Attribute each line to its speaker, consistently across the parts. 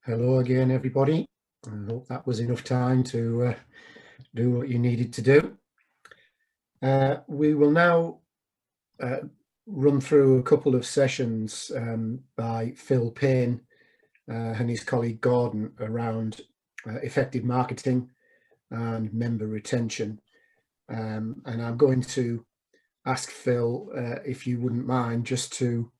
Speaker 1: Hello again, everybody. I hope that was enough time to do what you needed to do. We will now run through a couple of sessions by Phill Payne and his colleague Gordon around effective marketing and member retention. And I'm going to ask Phill if you wouldn't mind, just to,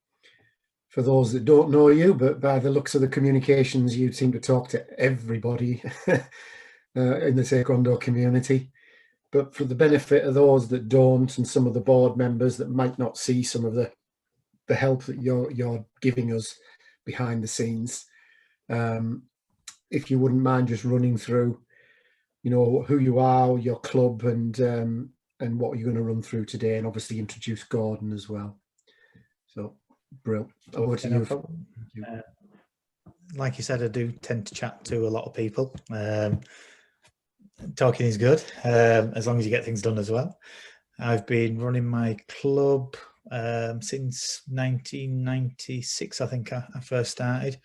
Speaker 1: for those that don't know you, but by the looks of the communications, you seem to talk to everybody in the Taekwondo community. But for the benefit of those that don't, and some of the board members that might not see some of the help that you're giving us behind the scenes, if you wouldn't mind just running through, who you are, your club, and what you're going to run through today, and obviously introduce Gordon as well. So, brilliant. Over to you.
Speaker 2: Like you said, I do tend to chat to a lot of people. Talking is good, as long as you get things done as well. I've been running my club since 1996, I think I first started.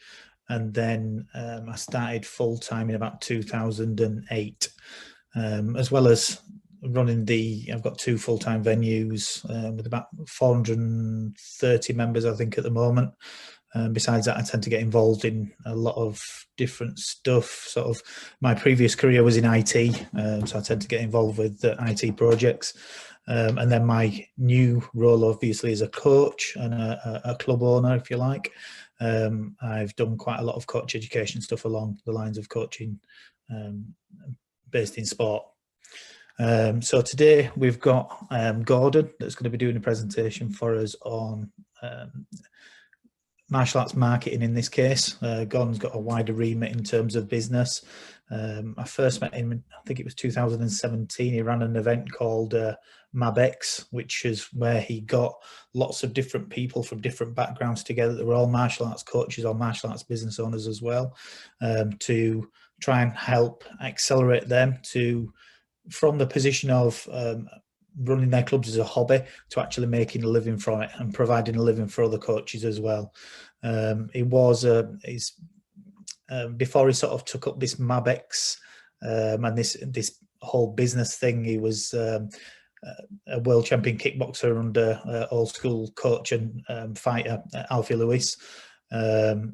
Speaker 2: And then I started full-time in about 2008, as well as running I've got 2 full-time venues with about 430 members, I think, at the moment. Besides that, I tend to get involved in a lot of different stuff. Sort of my previous career was in IT, so I tend to get involved with the IT projects. And then my new role, obviously, is a coach and a club owner, if you like. I've done quite a lot of coach education stuff along the lines of coaching based in sport. So today we've got Gordon that's going to be doing a presentation for us on martial arts marketing in this case. Gordon's got a wider remit in terms of business. I first met him, I think it was 2017. He ran an event called MABX, which is where he got lots of different people from different backgrounds together that were all martial arts coaches or martial arts business owners as well, to try and help accelerate them from the position of running their clubs as a hobby to actually making a living from it and providing a living for other coaches as well. Before he sort of took up this MABX and this whole business thing, he was a world champion kickboxer under old school coach and fighter Alfie Lewis.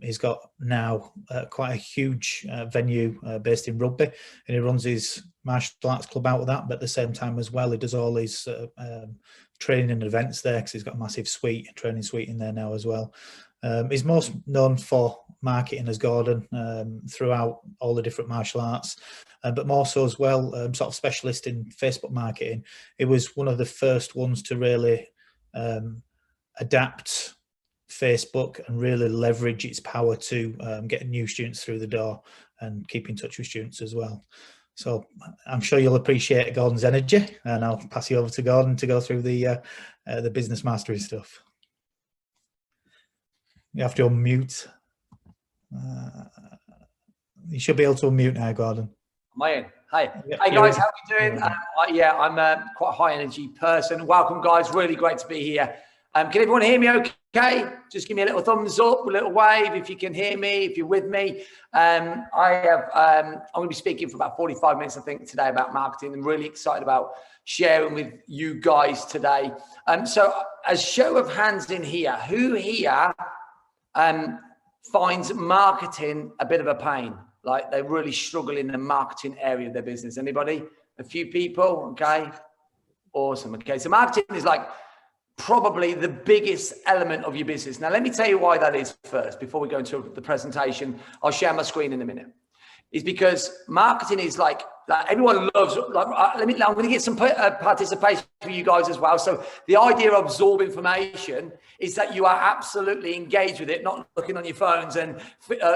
Speaker 2: He's got now quite a huge venue based in Rugby, and he runs his martial arts club out of that, but at the same time as well, he does all his training and events there, because he's got a massive training suite in there now as well. He's most known for marketing as Gordon throughout all the different martial arts, but more so as well, sort of specialist in Facebook marketing. He was one of the first ones to really adapt Facebook and really leverage its power to get new students through the door and keep in touch with students as well. So I'm sure you'll appreciate Gordon's energy, and I'll pass you over to Gordon to go through the business mastery stuff. You have to unmute. You should be able to unmute now, Gordon.
Speaker 3: Am I in? Hi. Yep. Hey guys, how are you doing? I'm quite a high energy person. Welcome guys, really great to be here. Can everyone hear me okay? Just give me a little thumbs up, a little wave if you can hear me, if you're with me. I'm going to be speaking for about 45 minutes, I think, today about marketing. I'm really excited about sharing with you guys today. So a show of hands in here, who here finds marketing a bit of a pain? Like they really struggle in the marketing area of their business. Anybody? A few people? Okay. Awesome. Okay. So marketing is like probably the biggest element of your business. Now, let me tell you why that is first, before we go into the presentation. I'll share my screen in a minute. Is because marketing is like everyone loves, I'm going to get some participation for you guys as well. So the idea of absorb information is that you are absolutely engaged with it, not looking on your phones and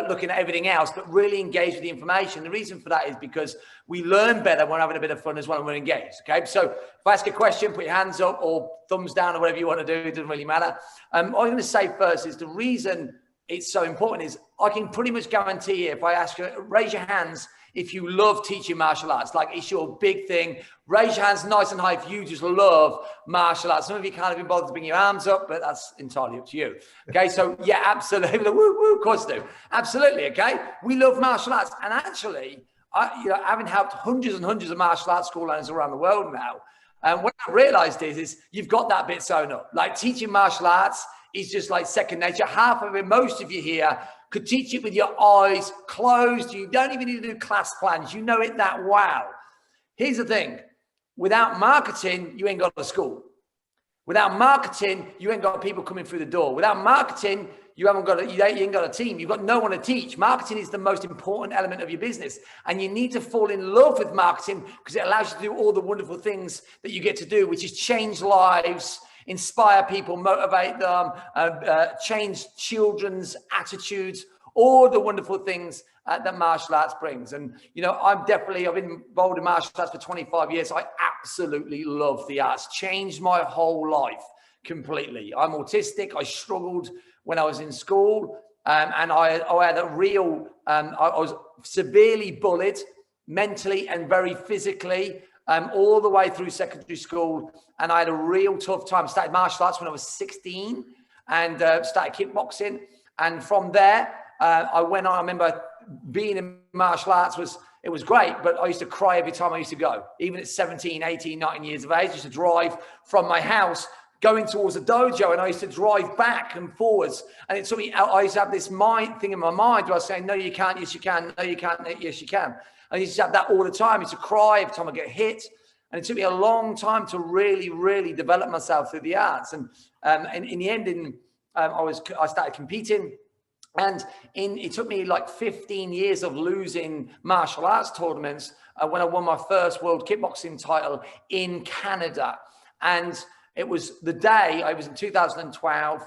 Speaker 3: looking at everything else, but really engaged with the information. The reason for that is because we learn better when we're having a bit of fun as well and we're engaged. Okay. So if I ask a question, put your hands up or thumbs down or whatever you want to do. It doesn't really matter. All I'm going to say first is the reason it's so important is I can pretty much guarantee you, if I ask you, raise your hands if you love teaching martial arts, like it's your big thing. Raise your hands nice and high if you just love martial arts. Some of you can't even bother to bring your arms up, but that's entirely up to you. Okay, so yeah, absolutely. Woo, woo, of course do. Absolutely, okay? We love martial arts. And actually, having helped hundreds and hundreds of martial arts school owners around the world now, and what I realized is you've got that bit sewn up. Like teaching martial arts is just like second nature. Half of it, most of you here could teach it with your eyes closed. You don't even need to do class plans. You know it that well. Here's the thing. Without marketing, you ain't got a school. Without marketing, you ain't got people coming through the door. Without marketing, you ain't got a team. You've got no one to teach. Marketing is the most important element of your business. And you need to fall in love with marketing because it allows you to do all the wonderful things that you get to do, which is change lives, inspire people, motivate them, change children's attitudes, all the wonderful things that martial arts brings. And, I've been involved in martial arts for 25 years. I absolutely love the arts. Changed my whole life completely. I'm autistic. I struggled when I was in school. And I had a real, I was severely bullied mentally and very physically all the way through secondary school. And I had a real tough time. Started martial arts when I was 16 and started kickboxing. And from there, I went on. I remember being in martial arts it was great, but I used to cry every time I used to go. Even at 17, 18, 19 years of age, I used to drive from my house going towards a dojo, and I used to drive back and forwards. And it took me, I used to have this thing in my mind where I was saying, no, you can't, yes, you can, no, you can't, yes, you can. I used to have that all the time. I used to cry every time I get hit. And it took me a long time to really, really develop myself through the arts. And in the end, I started competing. And it took me like 15 years of losing martial arts tournaments when I won my first world kickboxing title in Canada. And it was the day, I was in 2012.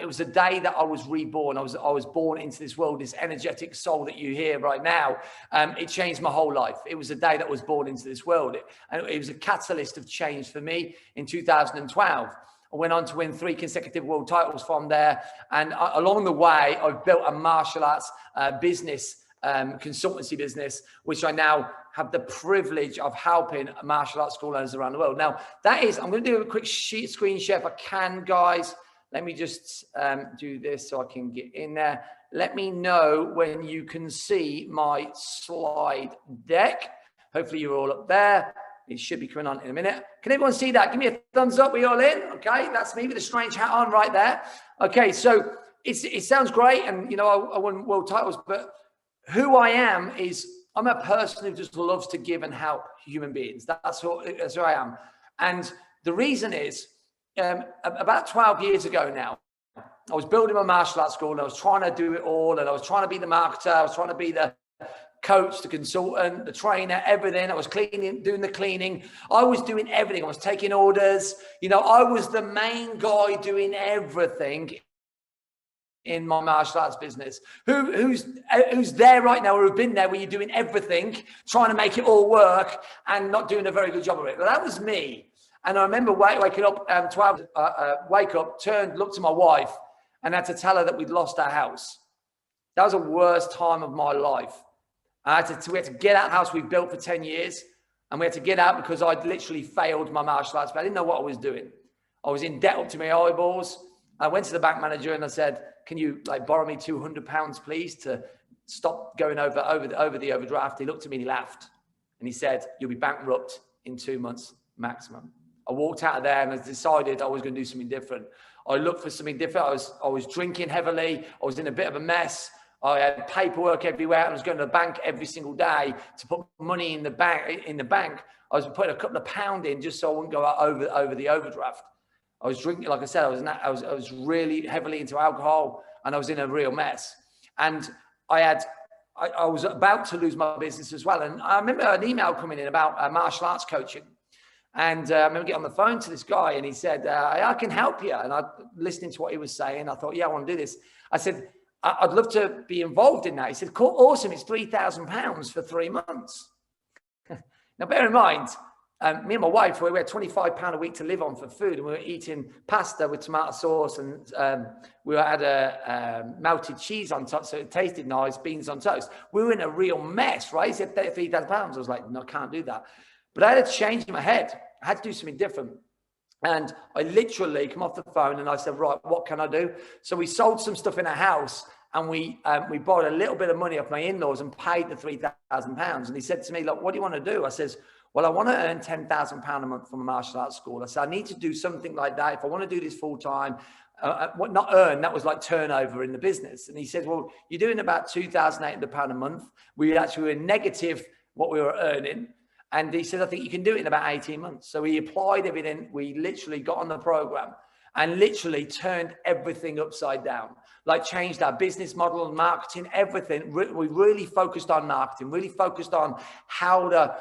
Speaker 3: It was the day that I was reborn. I was born into this world, this energetic soul that you hear right now. It changed my whole life. It was the day that I was born into this world. And it was a catalyst of change for me in 2012. I went on to win 3 consecutive world titles from there. And along the way, I've built a martial arts business, consultancy business, which I now have the privilege of helping martial arts school owners around the world. Now, I'm going to do a quick screen share if I can, guys. Let me just do this so I can get in there. Let me know when you can see my slide deck. Hopefully you're all up there. It should be coming on in a minute. Can everyone see that? Give me a thumbs up. We all in? Okay, that's me with a strange hat on right there. Okay, so it sounds great, and I won world titles, but who I am is I'm a person who just loves to give and help human beings. That's who I am. And the reason is, about 12 years ago now, I was building my martial arts school and I was trying to do it all, and I was trying to be the marketer, I was trying to be the coach, the consultant, the trainer, everything. I was doing the cleaning. I was doing everything. I was taking orders. I was the main guy doing everything in my martial arts business. Who's there right now, or who've been there where you're doing everything, trying to make it all work and not doing a very good job of it? Well, that was me. And I remember waking up, looked at my wife and had to tell her that we'd lost our house. That was the worst time of my life. We had to get out of the house we built for 10 years, and we had to get out because I'd literally failed my martial arts, but I didn't know what I was doing. I was in debt up to my eyeballs. I went to the bank manager and I said, can you borrow me £200, please, to stop going over the overdraft? He looked at me and he laughed and he said, you'll be bankrupt in 2 months maximum. I walked out of there and I decided I was going to do something different. I looked for something different. I was drinking heavily. I was in a bit of a mess. I had paperwork everywhere. I was going to the bank every single day to put money in the bank. I was putting a couple of pounds in just so I wouldn't go out over the overdraft. I was drinking, like I said, I was really heavily into alcohol, and I was in a real mess. And I was about to lose my business as well. And I remember an email coming in about martial arts coaching. And I remember getting on the phone to this guy, and he said, I can help you. And I listening to what he was saying, I thought, yeah, I want to do this. I said, I'd love to be involved in that. He said, cool, awesome. It's £3,000 for 3 months. Now, bear in mind, me and my wife, we had £25 a week to live on for food, and we were eating pasta with tomato sauce, and we had a melted cheese on top, so it tasted nice, beans on toast. We were in a real mess, right? He said £3,000. I was like, no, I can't do that. But I had to change in my head. I had to do something different. And I literally come off the phone and I said, right, what can I do? So we sold some stuff in a house, and we borrowed a little bit of money off my in-laws and paid the £3,000. And he said to me, look, what do you want to do? I says, well, I want to earn £10,000 a month from a martial arts school. I said, I need to do something like that. If I want to do this full time, not earn, that was like turnover in the business. And he said, well, you're doing about £2,800 a month. We actually were negative what we were earning. And he said, I think you can do it in about 18 months. So we applied everything. We literally got on the program and literally turned everything upside down, like changed our business model and marketing, everything. We really focused on marketing, really focused on how to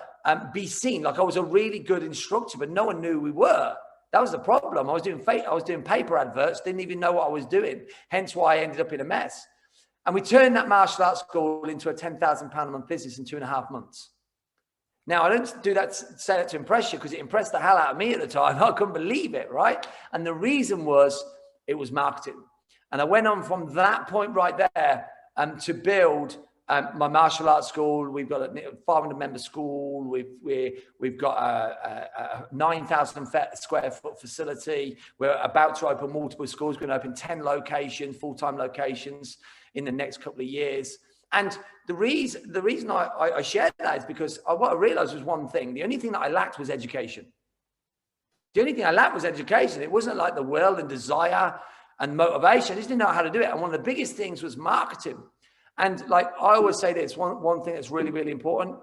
Speaker 3: be seen. Like I was a really good instructor, but no one knew who we were. That was the problem. I was doing paper adverts, didn't even know what I was doing. Hence why I ended up in a mess. And we turned that martial arts school into a £10,000 a month business in 2.5 months. Now, I don't say that to impress you, because it impressed the hell out of me at the time. I couldn't believe it, right? And the reason was it was marketing. And I went on from that point right there to build my martial arts school. We've got a 500-member school. We've got a 9,000 square foot facility. We're about to open multiple schools. We're going to open 10 locations, full-time locations in the next couple of years. And the reason I shared that is because what I realized was one thing. The only thing that I lacked was education. The only thing I lacked was education. It wasn't like the will and desire and motivation. I just didn't know how to do it. And one of the biggest things was marketing. And like I always say this, one thing that's really, really important.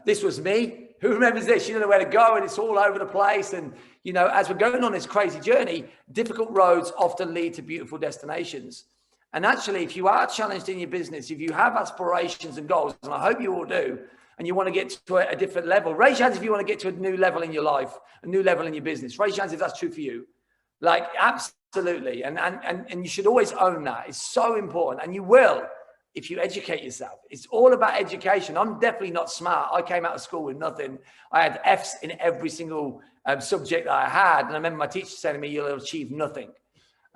Speaker 3: This was me. Who remembers this? You don't know where to go, and it's all over the place. And, you know, as we're going on this crazy journey, difficult roads often lead to beautiful destinations. And actually, if you are challenged in your business, if you have aspirations and goals, and I hope you all do, and you want to get to a different level, raise your hands if you want to get to a new level in your life, a new level in your business. Raise your hands if that's true for you. Like, absolutely. And you should always own that. It's so important. And you will if you educate yourself. It's all about education. I'm definitely not smart. I came out of school with nothing. I had F's in every single subject that I had. And I remember my teacher saying to me, you'll achieve nothing.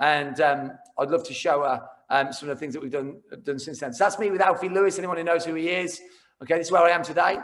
Speaker 3: And I'd love to show her some of the things that we've done since then. So that's me with Alfie Lewis. Anyone who knows who he is. Okay, this is where I am today.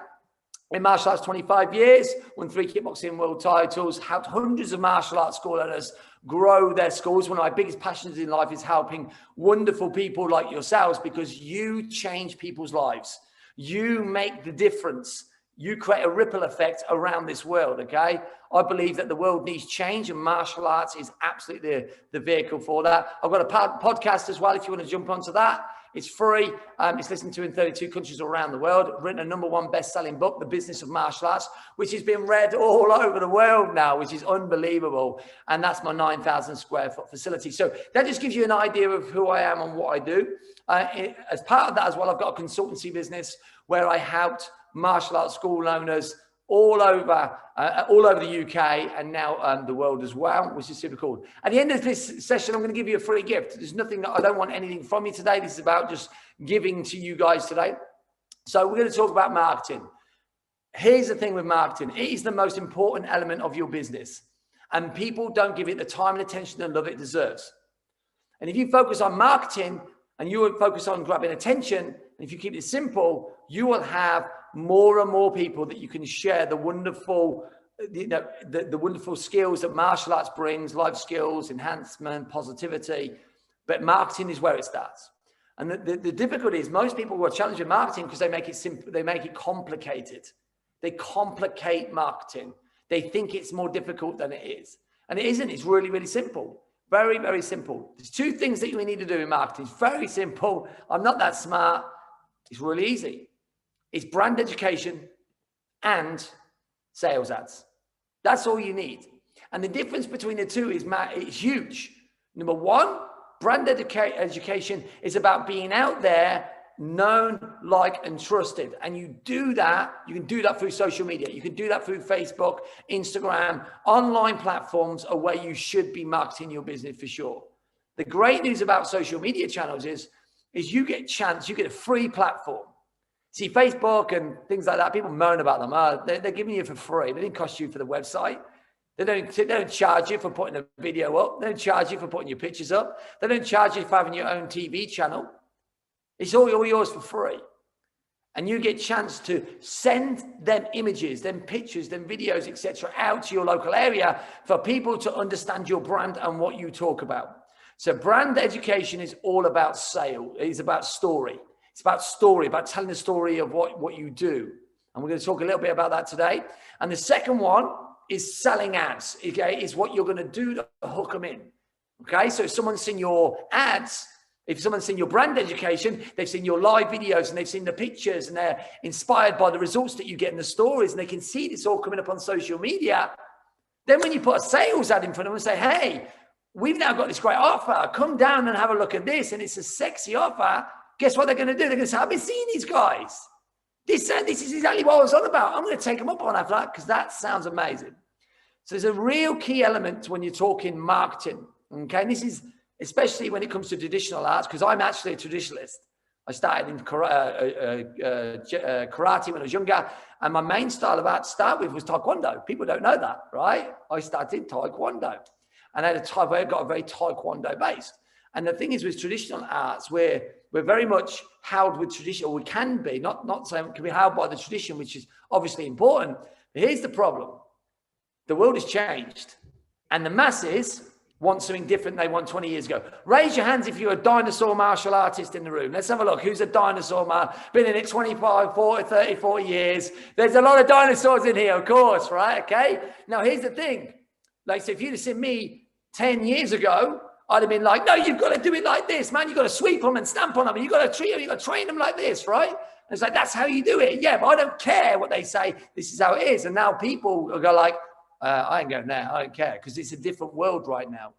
Speaker 3: In martial arts, 25 years, won 3 kickboxing world titles, helped hundreds of martial arts school owners grow their schools. One of my biggest passions in life is helping wonderful people like yourselves, because you change people's lives. You make the difference. You create a ripple effect around this world, okay? I believe that the world needs change, and martial arts is absolutely the vehicle for that. I've got a podcast as well if you want to jump onto that. It's free. It's listened to in 32 countries around the world. I've written a #1 best-selling book, The Business of Martial Arts, which has been read all over the world now, which is unbelievable. And that's my 9,000 square foot facility. So that just gives you an idea of who I am and what I do. As part of that as well, I've got a consultancy business where I helped martial arts school owners all over the UK and now the world as well, which is super cool. At the end of this session, I'm going to give you a free gift. There's nothing, I don't want anything from you today. This is about just giving to you guys today. So we're going to talk about marketing. Here's the thing with marketing. It is the most important element of your business, and people don't give it the time and attention and love it deserves. And if you focus on marketing and you will focus on grabbing attention, and if you keep it simple, you will have more and more people that you can share the wonderful, the wonderful skills that martial arts brings, life skills, enhancement, positivity. But marketing is where it starts. And the difficulty is most people who are challenged with marketing because they make it simple, they make it complicated. They complicate marketing. They think it's more difficult than it is. And it isn't. It's really, really simple. Very, very simple. There's 2 things that you need to do in marketing. It's very simple. I'm not that smart. It's really easy. It's brand education and sales ads. That's all you need. And the difference between the two is huge. Number 1, brand education is about being out there, known, liked, and trusted. And you do that, you can do that through social media. You can do that through Facebook, Instagram. Online platforms are where you should be marketing your business for sure. The great news about social media channels is you get a free platform. See, Facebook and things like that, people moan about them. They're giving you for free. They didn't cost you for the website. They don't charge you for putting a video up. They don't charge you for putting your pictures up. They don't charge you for having your own TV channel. It's all yours for free. And you get a chance to send them images, them pictures, them videos, etc., out to your local area for people to understand your brand and what you talk about. So brand education is all about sale. It's about story. It's about story, about telling the story of what you do. And we're going to talk a little bit about that today. And the second one is selling ads, okay? Is what you're going to do to hook them in, okay? So if someone's seen your ads, if someone's seen your brand education, they've seen your live videos and they've seen the pictures and they're inspired by the results that you get in the stories and they can see this all coming up on social media, then when you put a sales ad in front of them and say, hey, we've now got this great offer, come down and have a look at this, and it's a sexy offer, guess what they're going to do? They're going to say, I've been seeing these guys. This is exactly what I was on about. I'm going to take them up on that because that sounds amazing. So there's a real key element when you're talking marketing, okay? And this is especially when it comes to traditional arts, because I'm actually a traditionalist. I started in karate when I was younger, and my main style of art to start with was Taekwondo. People don't know that, right? I started Taekwondo, and at a time I got a very Taekwondo based. And the thing is with traditional arts, we're very much held with tradition, or we can be, not saying can be held by the tradition, which is obviously important. But here's the problem. The world has changed, and the masses want something different they want 20 years ago. Raise your hands if you're a dinosaur martial artist in the room. Let's have a look. Who's a dinosaur? Been in it 25, 40, 30, 40 years. There's a lot of dinosaurs in here, of course, right? Okay. Now, here's the thing. Like, so if you'd have seen me 10 years ago, I'd have been like, no, you've got to do it like this, man. You've got to sweep them and stamp on them. And you've got to treat them. You've got to train them like this, right? And it's like, that's how you do it. Yeah, but I don't care what they say. This is how it is. And now people go like, I ain't going there. I don't care, because it's a different world right now.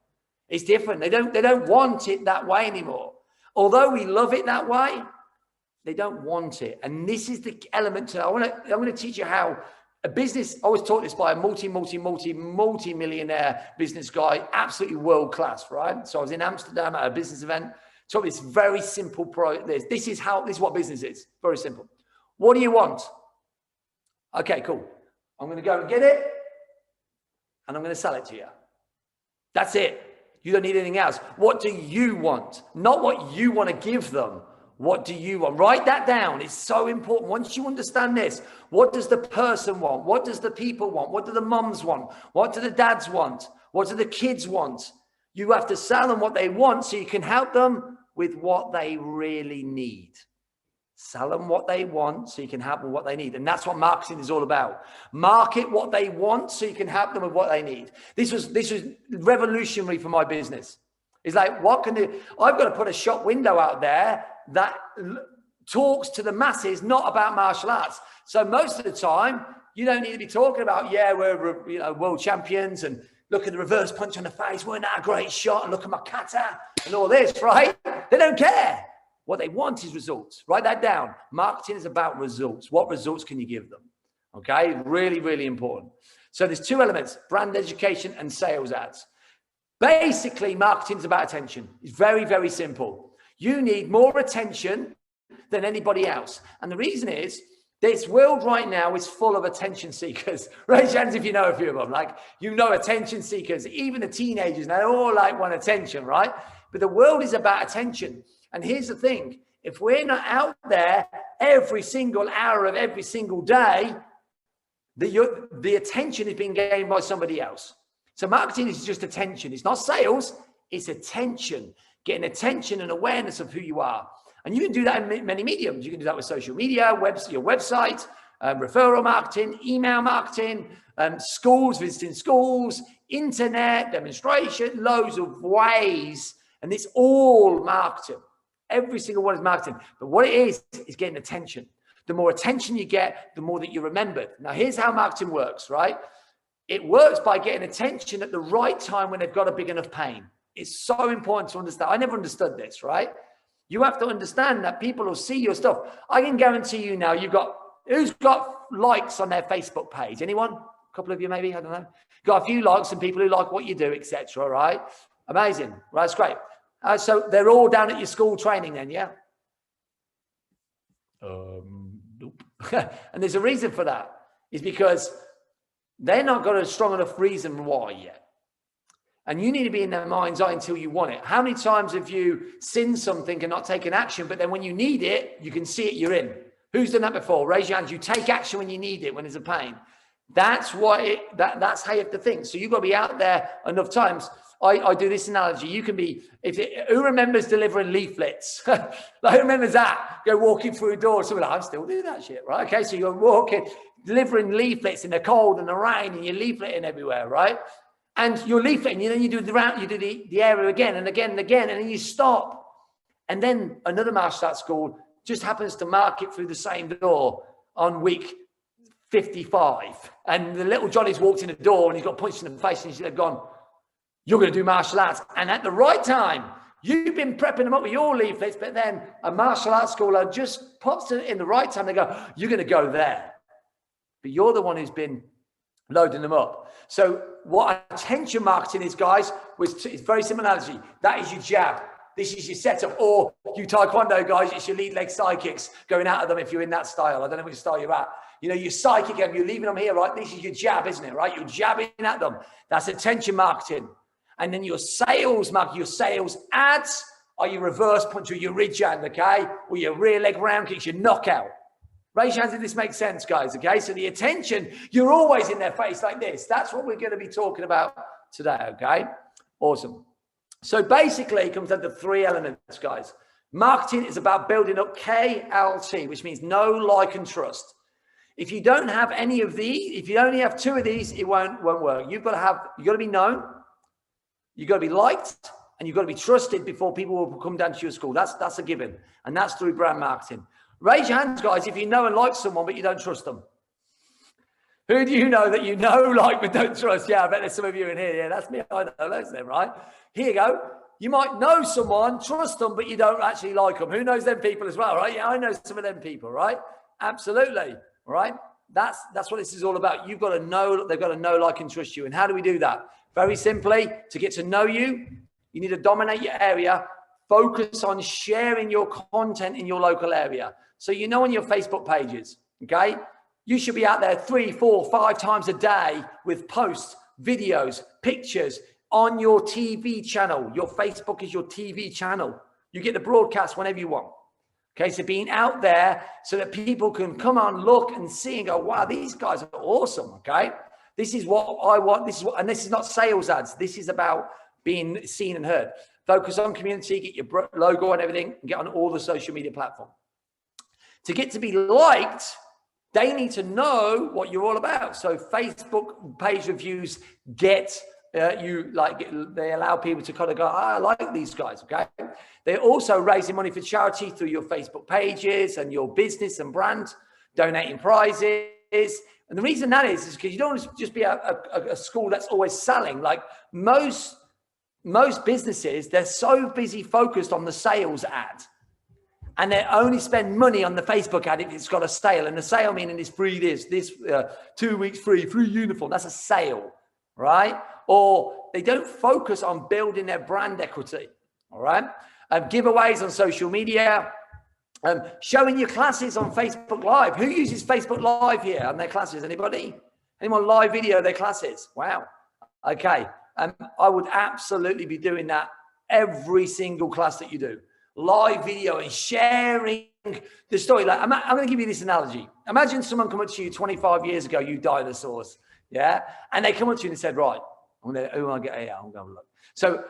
Speaker 3: It's different. They don't want it that way anymore. Although we love it that way, they don't want it. And this is the element to, I'm going to teach you how a business, I was taught this by a multi-millionaire business guy, absolutely world class, right? So I was in Amsterdam at a business event, taught this very simple this is what business is. Very simple. What do you want? Okay, cool. I'm going to go and get it, and I'm going to sell it to you. That's it. You don't need anything else. What do you want? Not what you want to give them. What do you want? Write that down. It's so important. Once you understand this, what does the person want? What does the people want? What do the mums want? What do the dads want? What do the kids want? You have to sell them what they want so you can help them with what they really need. Sell them what they want so you can help them with what they need. And that's what marketing is all about. Market what they want so you can help them with what they need. This was revolutionary for my business. It's like, I've got to put a shop window out there that talks to the masses, not about martial arts. So most of the time, you don't need to be talking about, yeah, we're world champions, and look at the reverse punch on the face, weren't that a great shot, and look at my kata, and all this, right? They don't care. What they want is results. Write that down. Marketing is about results. What results can you give them? Okay, really, really important. So there's two elements, brand education and sales ads. Basically, marketing is about attention. It's very, very simple. You need more attention than anybody else. And the reason is, this world right now is full of attention seekers. Raise your hands if you know a few of them. Like, attention seekers, even the teenagers, they all want attention, right? But the world is about attention. And here's the thing, if we're not out there every single hour of every single day, the attention is being gained by somebody else. So marketing is just attention. It's not sales, it's attention, getting attention and awareness of who you are. And you can do that in many mediums. You can do that with social media, your website, referral marketing, email marketing, schools, visiting schools, internet, demonstration, loads of ways. And it's all marketing. Every single one is marketing. But what it is getting attention. The more attention you get, the more that you're remembered. Now, here's how marketing works, right? It works by getting attention at the right time when they've got a big enough pain. It's so important to understand. I never understood this, right? You have to understand that people will see your stuff. I can guarantee you now, who's got likes on their Facebook page? Anyone? A couple of you maybe, I don't know. Got a few likes and people who like what you do, etc. right? Amazing, right? That's great. So they're all down at your school training then, yeah? Nope. And there's a reason for that. It's because they're not got a strong enough reason why yet. And you need to be in their mind's eye until you want it. How many times have you seen something and not taken action, but then when you need it, you can see it, you're in? Who's done that before? Raise your hands. You take action when you need it, when there's a pain. That's that's how you have to think. So you've got to be out there enough times. I do this analogy. You can be, who remembers delivering leaflets? Like, who remembers that? Go walking through a door. Something like, I still do that shit, right? Okay, so you're walking, delivering leaflets in the cold and the rain, and you're leafleting everywhere, right? And you're leafleting, and then you do the area again and again and again, and then you stop. And then another martial arts school just happens to mark it through the same door on week 55. And the little Johnny's walked in the door and he's got punched in the face, and he's gone, you're going to do martial arts. And at the right time, you've been prepping them up with your leaflets, but then a martial arts schooler just pops it in the right time. They go, you're going to go there. But you're the one who's been loading them up. So what attention marketing is, guys, it's very similar analogy. That is your jab. This is your setup. Or you Taekwondo guys, it's your lead leg side kicks going out of them if you're in that style. I don't know which style you're at. You know, your side kick, you're leaving them here, right? This is your jab, isn't it, right? You're jabbing at them. That's attention marketing. And then your sales marketing, your sales ads are your reverse punch or your ridge hand, okay? Or your rear leg round kicks, your knockout. Raise your hands if this makes sense, guys, okay? So the attention, you're always in their face like this. That's what we're going to be talking about today, okay? Awesome. So basically, it comes down to three elements, guys. Marketing is about building up KLT, which means know, like, and trust. If you don't have any of these, if you only have two of these, it won't work. You've got to be known, you've got to be liked, and you've got to be trusted before people will come down to your school. That's a given, and that's through brand marketing. Raise your hands, guys, if you know and like someone, but you don't trust them. Who do you know that you know, like, but don't trust? Yeah, I bet there's some of you in here. Yeah, that's me. I know those them, right? Here you go. You might know someone, trust them, but you don't actually like them. Who knows them people as well, right? Yeah, I know some of them people, right? Absolutely, right? That's what this is all about. You've got to know, they've got to know, like, and trust you. And how do we do that? Very simply, to get to know you, you need to dominate your area. Focus on sharing your content in your local area. So you know on your Facebook pages, okay? You should be out there 3, 4, 5 times a day with posts, videos, pictures on your TV channel. Your Facebook is your TV channel. You get the broadcast whenever you want. Okay, so being out there so that people can come on, look and see and go, wow, these guys are awesome, okay? This is what I want. And this is not sales ads. This is about being seen and heard. Focus on community, get your logo and everything, and get on all the social media platforms. To get to be liked, they need to know what you're all about. So Facebook page reviews they allow people to kind of go, I like these guys, okay? They're also raising money for charity through your Facebook pages and your business and brand, donating prizes. And the reason that is because you don't want to just be a school that's always selling. Like most businesses, they're so busy focused on the sales ad. And they only spend money on the Facebook ad if it's got a sale. And the sale meaning is free this 2 weeks free uniform. That's a sale, right? Or they don't focus on building their brand equity, all right? Giveaways on social media, showing your classes on Facebook Live. Who uses Facebook Live here on their classes? Anybody? Anyone live video their classes? Wow. Okay. I would absolutely be doing that every single class that you do. Live video and sharing the story. Like I'm going to give you this analogy. Imagine someone come up to you 25 years ago, you dinosaurs, yeah? And they come up to you and said, right, who am I going to get here? I'm going to look. So,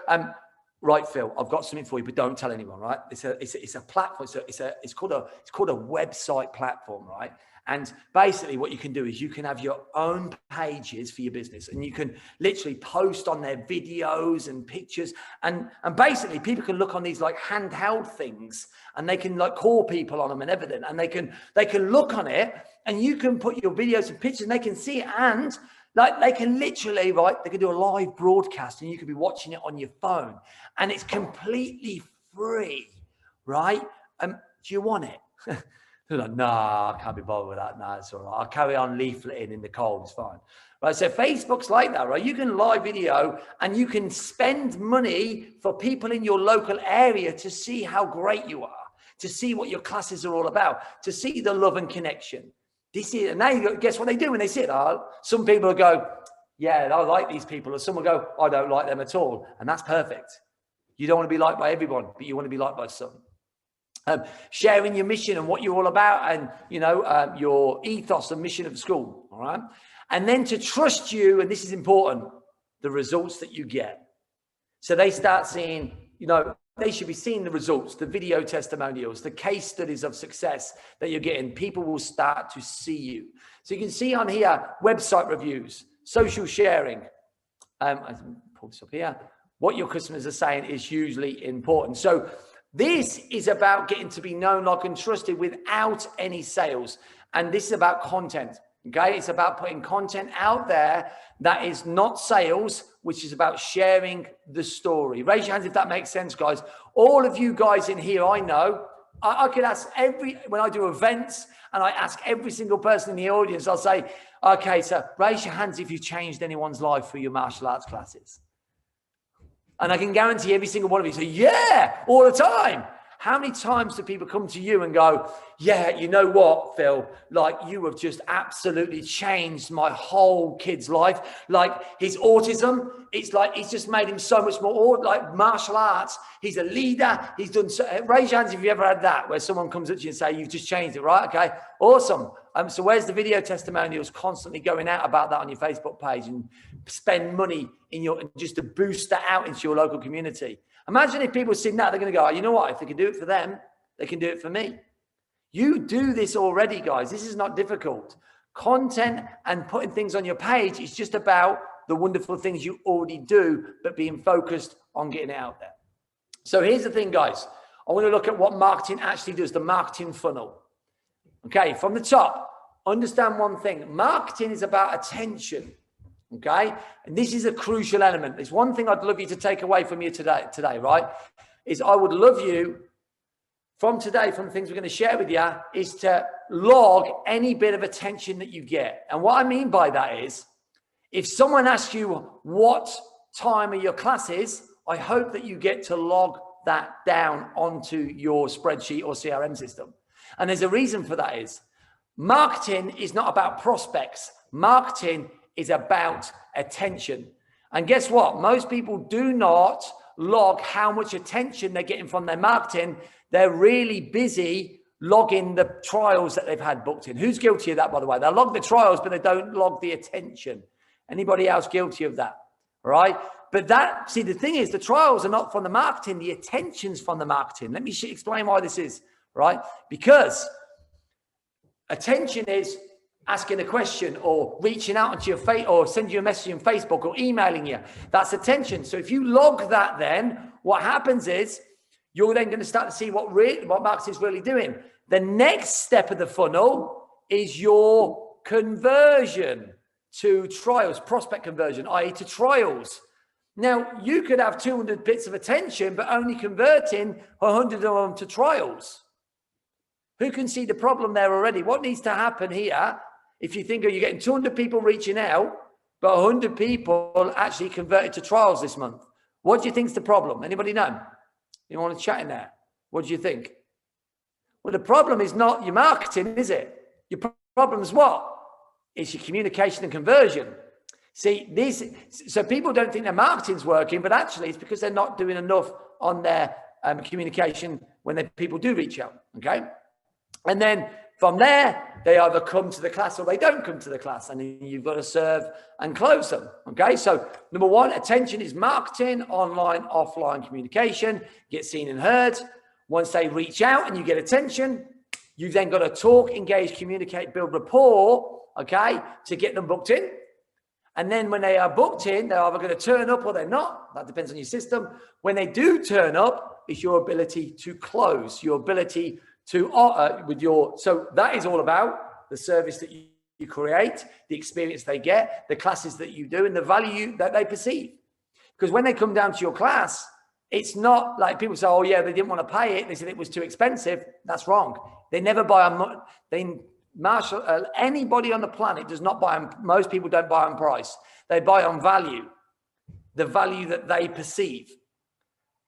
Speaker 3: right, Phil, I've got something for you, but don't tell anyone, right? It's a platform. It's called a website platform, right? And basically what you can do is you can have your own pages for your business and you can literally post on their videos and pictures. And basically people can look on these like handheld things and they can like call people on them and everything. And they can look on it and you can put your videos and pictures and they can see it. And like they can literally, right, they can do a live broadcast and you can be watching it on your phone and it's completely free, right? Do you want it? They're like, nah, I can't be bothered with that. Nah, it's all right. I'll carry on leafleting in the cold. It's fine. Right. So Facebook's like that, right? You can live video and you can spend money for people in your local area to see how great you are. to see what your classes are all about, to see the love and connection. This is, and now guess what they do when they see it? Some people will go, yeah, I like these people. Or some will go, I don't like them at all. And that's perfect. You don't want to be liked by everyone, but you want to be liked by some. Sharing your mission and what you're all about, and your ethos and mission of the school. All right. And then to trust you, and this is important, the results that you get. So they start seeing, they should be seeing the results, the video testimonials, the case studies of success that you're getting. People will start to see you. So you can see on here, website reviews, social sharing. I pull this up here. What your customers are saying is hugely important. So this is about getting to be known, liked, and trusted without any sales. And this is about content. Okay, it's about putting content out there that is not sales, which is about sharing the story. Raise your hands if that makes sense, guys. All of you guys in here, I know, I could ask when I do events and I ask every single person in the audience, I'll say, okay, so raise your hands if you've changed anyone's life through your martial arts classes. And I can guarantee every single one of you say, yeah, all the time. How many times do people come to you and go, yeah, you know what, Phil, like you have just absolutely changed my whole kid's life. Like his autism, it's like, it's just made him so much more like martial arts. He's a leader. He's done so. Raise your hands if you ever had that, where someone comes up to you and say, you've just changed it, right? Okay, awesome. So where's the video testimonials constantly going out about that on your Facebook page, and spend money just to boost that out into your local community? Imagine if people see that, they're going to go, oh, you know what? If they can do it for them, they can do it for me. You do this already, guys. This is not difficult. Content and putting things on your page is just about the wonderful things you already do, but being focused on getting it out there. So here's the thing, guys. I want to look at what marketing actually does, the marketing funnel. Okay, from the top, understand one thing. Marketing is about attention. Okay, and this is a crucial element. There's one thing I'd love you to take away from you today, right? Is I would love you from today, from the things we're going to share with you, is to log any bit of attention that you get. And what I mean by that is, if someone asks you what time are your classes, I hope that you get to log that down onto your spreadsheet or CRM system. And there's a reason for that. Is marketing is not about prospects. Marketing is about attention. And guess what? Most people do not log how much attention they're getting from their marketing. They're really busy logging the trials that they've had booked in. Who's guilty of that, by the way? They log the trials, but they don't log the attention. Anybody else guilty of that? All right. But see, the thing is, the trials are not from the marketing. The attention's from the marketing. Let me explain why this is, right? Because attention is asking a question or reaching out onto your face, or sending you a message on Facebook or emailing you. That's attention. So if you log that, then what happens is you're then going to start to see what marketing is really doing. The next step of the funnel is your conversion to trials, prospect conversion, i.e. to trials. Now, you could have 200 bits of attention, but only converting 100 of them to trials. Who can see the problem there already? What needs to happen here? If you think you're getting 200 people reaching out, but 100 people actually converted to trials this month. What do you think is the problem? Anybody know? You want to chat in there? What do you think? Well, the problem is not your marketing, is it? Your problem is what? It's your communication and conversion. See, so people don't think their marketing's working, but actually it's because they're not doing enough on their communication when people do reach out, okay? And then from there, they either come to the class or they don't come to the class, and then you've got to serve and close them. Okay, so number one, attention is marketing, online, offline communication, get seen and heard. Once they reach out and you get attention, you've then got to talk, engage, communicate, build rapport, okay, to get them booked in. And then when they are booked in, they're either going to turn up or they're not. That depends on your system. When they do turn up, it's your ability to close, your ability to so that is all about the service that you create, the experience they get, the classes that you do, and the value that they perceive. Because when they come down to your class, it's not like people say, oh yeah, they didn't want to pay it, they said it was too expensive. That's wrong. They never buy anybody on the planet does not buy on, most people don't buy on price. They buy on value, the value that they perceive.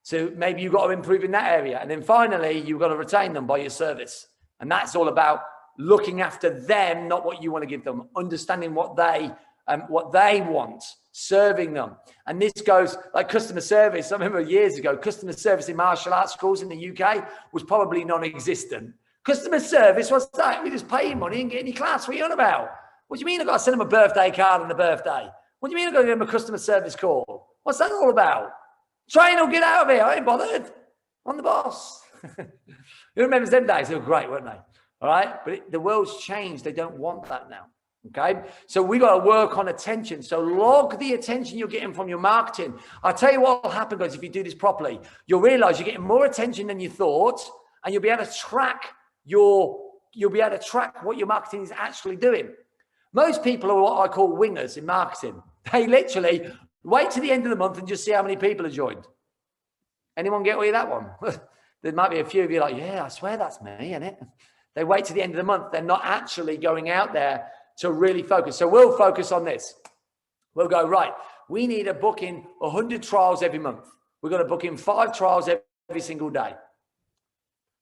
Speaker 3: So maybe you've got to improve in that area. And then finally, you've got to retain them by your service. And that's all about looking after them, not what you want to give them, understanding what they want, serving them. And this goes like customer service. I remember years ago, customer service in martial arts schools in the UK was probably non-existent. Customer service, what's that? We just pay money and get in your class. What are you on about? What do you mean I've got to send them a birthday card on the birthday? What do you mean I've got to give them a customer service call? What's that all about? Train or get out of here. I ain't bothered. I'm the boss. You remember them days? They were great, weren't they? All right. But the world's changed. They don't want that now. Okay. So we got to work on attention. So log the attention you're getting from your marketing. I'll tell you what will happen, guys, if you do this properly. You'll realize you're getting more attention than you thought, and you'll be able to track what your marketing is actually doing. Most people are what I call wingers in marketing. They literally wait to the end of the month and just see how many people have joined. Anyone get with that one? There might be a few of you like, yeah, I swear that's me, isn't it? They wait to the end of the month. They're not actually going out there to really focus. So we'll focus on this. We'll go, right, we need to book in 100 trials every month. We're going to book in 5 trials every single day,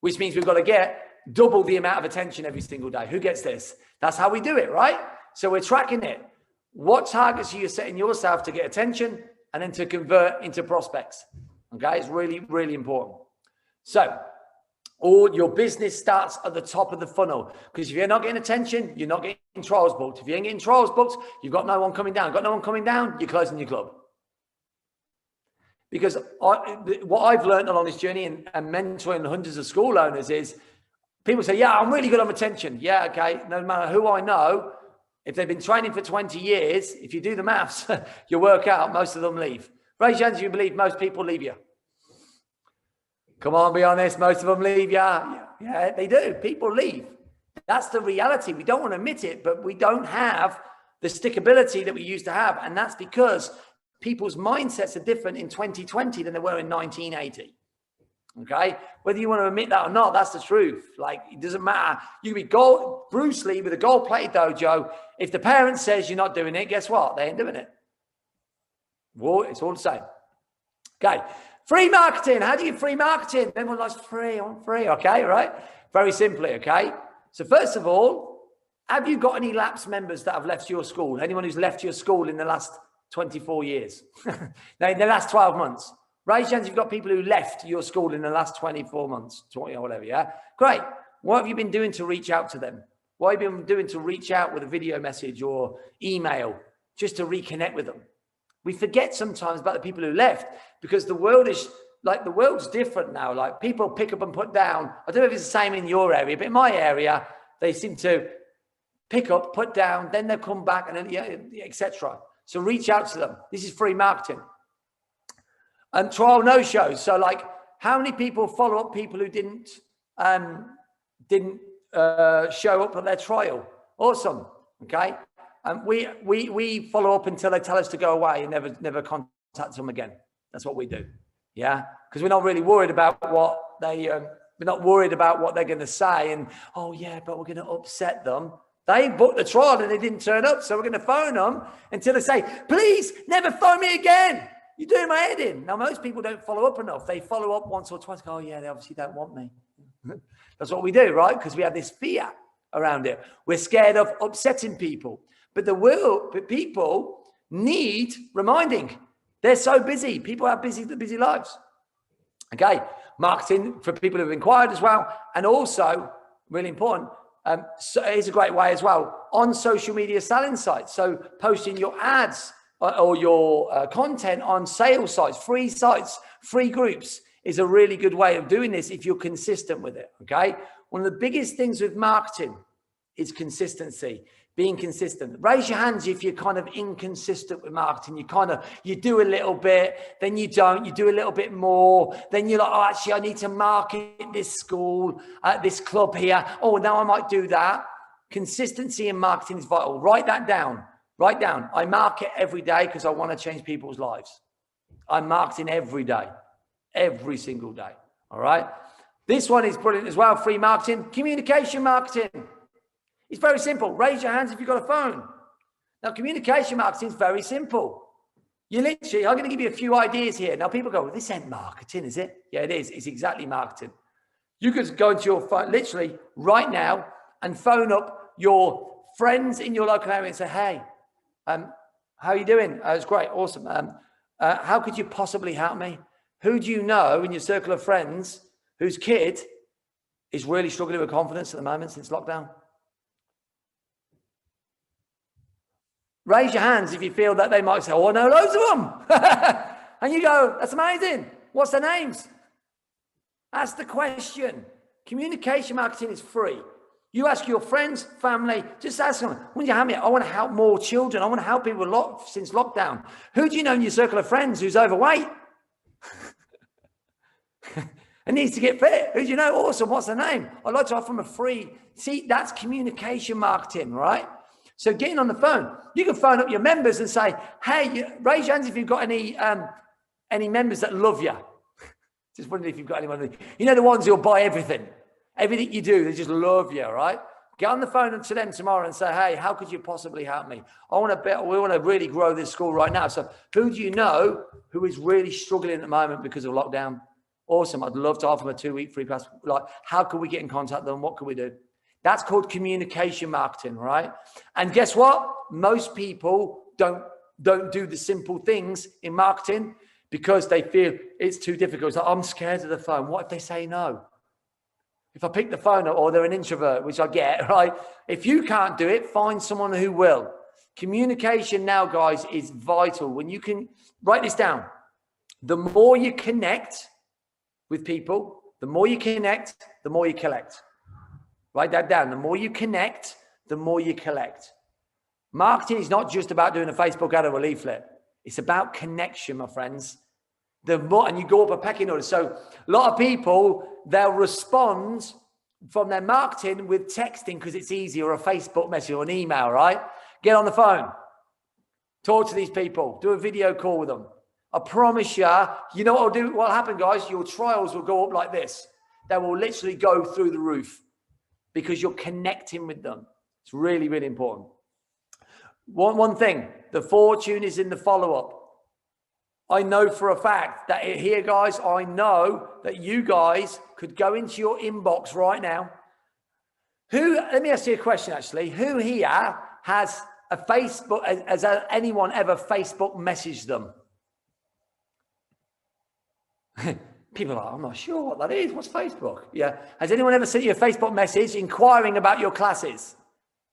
Speaker 3: which means we've got to get double the amount of attention every single day. Who gets this? That's how we do it, right? So we're tracking it. What targets are you setting yourself to get attention and then to convert into prospects? Okay, it's really, really important. So all your business starts at the top of the funnel, because if you're not getting attention, you're not getting trials booked. If you ain't getting trials booked, you've got no one coming down. Got no one coming down, you're closing your club. Because what I've learned along this journey and mentoring hundreds of school owners is people say, yeah, I'm really good on retention. Yeah, okay. No matter who I know, if they've been training for 20 years, if you do the maths, you work out, most of them leave. Raise your hands if you believe most people leave you. Come on, be honest. Most of them leave you. Yeah, they do. People leave. That's the reality. We don't want to admit it, but we don't have the stickability that we used to have. And that's because people's mindsets are different in 2020 than they were in 1980. Okay, whether you want to admit that or not, that's the truth. Like, it doesn't matter. You can be Bruce Lee with a gold-plated dojo. If the parent says you're not doing it, guess what? They ain't doing it. Well, it's all the same. Okay, free marketing. How do you get free marketing? Everyone likes free. I want free. Okay, right? Very simply. Okay. So first of all, have you got any lapsed members that have left your school? Anyone who's left your school in the last 24 years? No, in the last 12 months. Raise your hands if you've got people who left your school in the last 24 months, 20 or whatever, yeah? Great. What have you been doing to reach out to them? What have you been doing to reach out with a video message or email just to reconnect with them? We forget sometimes about the people who left, because the world's different now. Like, people pick up and put down. I don't know if it's the same in your area, but in my area, they seem to pick up, put down, then they'll come back, and then, etc. So reach out to them. This is free marketing. And trial no-shows. So, like, how many people follow up people who didn't show up at their trial? Awesome. Okay. And we follow up until they tell us to go away and never contact them again. That's what we do. Yeah, because we're not really worried about what they're going to say. And oh yeah, but we're going to upset them. They booked the trial and they didn't turn up, so we're going to phone them until they say, please never phone me again. You're doing my head in. Now, most people don't follow up enough. They follow up once or twice. Go, oh, yeah, they obviously don't want me. That's what we do, right? Because we have this fear around it. We're scared of upsetting people. But people need reminding. They're so busy. People have busy lives. Okay. Marketing for people who've inquired as well. And also, really important, so it's a great way as well on social media selling sites. So posting your ads or your content on sales sites, free groups is a really good way of doing this if you're consistent with it, okay? One of the biggest things with marketing is consistency, being consistent. Raise your hands if you're kind of inconsistent with marketing. You do a little bit, then you don't, you do a little bit more, then you're like, oh, actually, I need to market this school, this club here. Oh, now I might do that. Consistency in marketing is vital. Write that down. Write down. I market every day because I want to change people's lives. I'm marketing every day, every single day. All right. This one is brilliant as well. Free marketing, communication marketing. It's very simple. Raise your hands if you've got a phone. Now, communication marketing is very simple. You literally, I'm going to give you a few ideas here. Now people go, well, this ain't marketing, is it? Yeah, it is. It's exactly marketing. You could go into your phone literally right now and phone up your friends in your local area and say, hey, how are you doing? It's great. Awesome. How could you possibly help me? Who do you know in your circle of friends whose kid is really struggling with confidence at the moment since lockdown? Raise your hands if you feel that they might say, oh, I know loads of them. And you go, that's amazing. What's their names? That's the question. Communication marketing is free. You ask your friends, family, just ask them, when you help me, I want to help more children. I want to help people since lockdown. Who do you know in your circle of friends who's overweight and needs to get fit? Who do you know? Awesome. What's their name? I'd like to offer them a free. See, that's communication marketing, right? So getting on the phone, you can phone up your members and say, hey, raise your hands if you've got any members that love you. Just wondering if you've got anyone, you know, the ones who'll buy everything you do, they just love you, right? Get on the phone to them tomorrow and say, hey, how could you possibly help me? We want to really grow this school right now. So who do you know who is really struggling at the moment because of lockdown? Awesome. I'd love to offer them a 2-week free class. Like, how can we get in contact with them? What can we do? That's called communication marketing, right? And guess what? Most people don't do the simple things in marketing because they feel it's too difficult. It's like, I'm scared of the phone. What if they say no? If I pick the phone up, or they're an introvert, which I get, right? If you can't do it, find someone who will. Communication now, guys, is vital. When you can write this down, the more you connect with people, the more you connect, the more you collect. Write that down. The more you connect, the more you collect. Marketing is not just about doing a Facebook ad or a leaflet. It's about connection, my friends. The more, and you go up a pecking order. So a lot of people, they'll respond from their marketing with texting because it's easy, or a Facebook message or an email, right? Get on the phone. Talk to these people. Do a video call with them. I promise you know what I'll do? What'll happen, guys? Your trials will go up like this. They will literally go through the roof because you're connecting with them. It's really, really important. One thing, the fortune is in the follow-up. I know for a fact that here, guys, I know that you guys could go into your inbox right now. Let me ask you a question, actually. Who here has a Facebook, has anyone ever Facebook messaged them? People are, I'm not sure what that is. What's Facebook? Yeah. Has anyone ever sent you a Facebook message inquiring about your classes?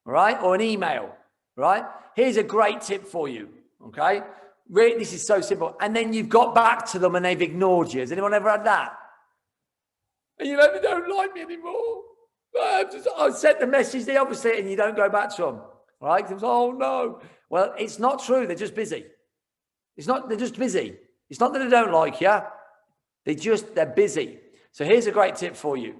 Speaker 3: Right? Or an email, right? Here's a great tip for you, okay? Really, this is so simple. And then you've got back to them and they've ignored you. Has anyone ever had that? And you know, they don't like me anymore. I sent the message, they obviously, and you don't go back to them, right? Oh no. Well, it's not true. They're just busy. They're just busy. It's not that they don't like you. They're busy. So here's a great tip for you.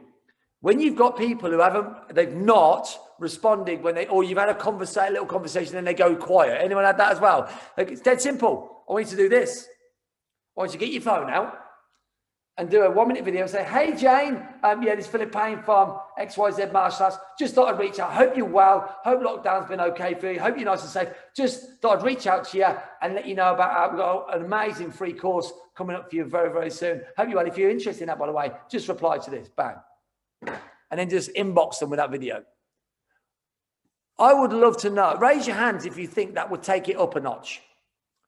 Speaker 3: When you've got people who they've not responded or you've had a little conversation and they go quiet. Anyone had that as well? Like, it's dead simple. I want you to do this. I want you to get your phone out and do a 1-minute video and say, hey, Jane, this is Phill Payne from XYZ Martial Arts. Just thought I'd reach out. Hope you're well. Hope lockdown's been okay for you. Hope you're nice and safe. Just thought I'd reach out to you and let you know about we've got an amazing free course coming up for you very, very soon. Hope you're well. If you're interested in that, by the way, just reply to this. Bang. And then just inbox them with that video. I would love to know. Raise your hands if you think that would take it up a notch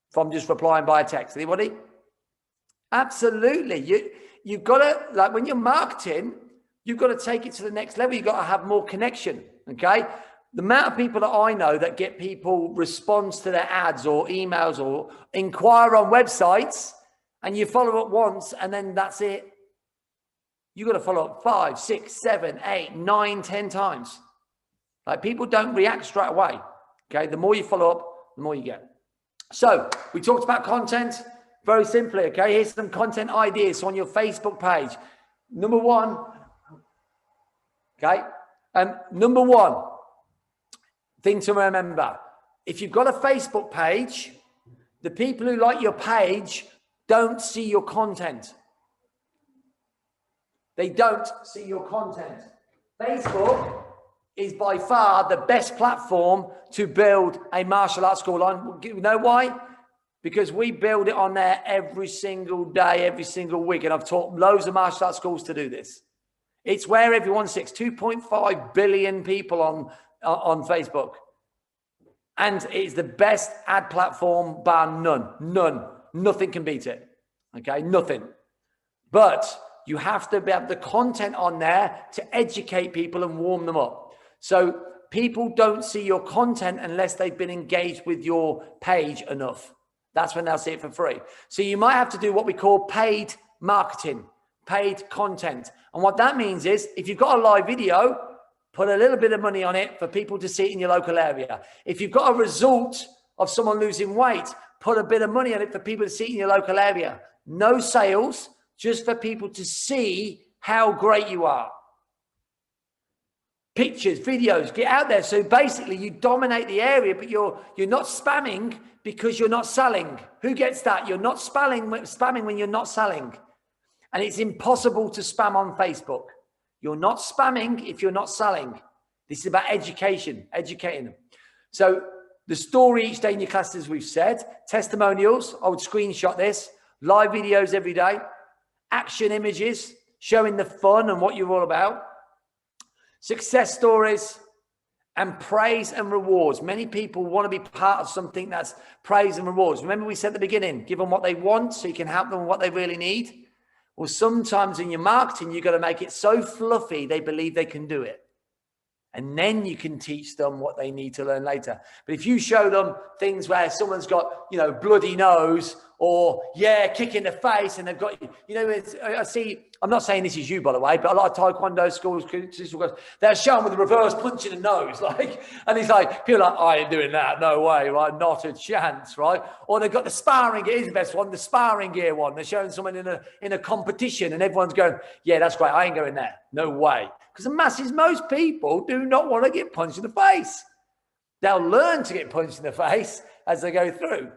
Speaker 3: from just replying by a text. Anybody? Absolutely. You've got to, like when you're marketing, you've got to take it to the next level. You've got to have more connection. Okay. The amount of people that I know that get people response to their ads or emails or inquire on websites, and you follow up once and then that's it. You've got to follow up 5, 6, 7, 8, 9, 10 times. Like people don't react straight away. Okay. The more you follow up, the more you get. So we talked about content very simply. Okay. Here's some content ideas on your Facebook page. Number one. Okay. Number one thing to remember, if you've got a Facebook page, the people who like your page don't see your content. They don't see your content. Facebook is by far the best platform to build a martial arts school on. You know why? because we build it on there every single day, every single week. And I've taught loads of martial arts schools to do this. It's where everyone sits. 2.5 billion people on Facebook. And it's the best ad platform bar none. None. Nothing can beat it. Okay, nothing. But you have to have the content on there to educate people and warm them up. So people don't see your content unless they've been engaged with your page enough. That's when they'll see it for free. So you might have to do what we call paid marketing, paid content. And what that means is if you've got a live video, put a little bit of money on it for people to see it in your local area. If you've got a result of someone losing weight, put a bit of money on it for people to see it in your local area. No sales, just for people to see how great you are. Pictures, videos, get out there. So basically you dominate the area, but you're not spamming because you're not selling. Who gets that? You're not spamming when you're not selling. And it's impossible to spam on Facebook. You're not spamming if you're not selling. This is about education, educating them. So the story each day in your classes, as we've said, testimonials, I would screenshot this, live videos every day, action images, showing the fun and what you're all about, success stories, and praise and rewards. Many people want to be part of something that's praise and rewards. Remember we said at the beginning, give them what they want so you can help them with what they really need. Well, sometimes in your marketing, you've got to make it so fluffy, they believe they can do it. And then you can teach them what they need to learn later. But if you show them things where someone's got, you know, bloody nose or, yeah, kick in the face, and they've got, you know, I see, I'm not saying this is you, by the way, but a lot of Taekwondo schools, they're shown with a reverse punch in the nose, like, and he's like, people are like, I ain't doing that, no way, right? Not a chance, right? Or they've got the sparring gear, is the best one, the sparring gear one. They're showing someone in a competition, and everyone's going, yeah, that's great, I ain't going there, no way. Because the masses, most people do not want to get punched in the face. They'll learn to get punched in the face as they go through.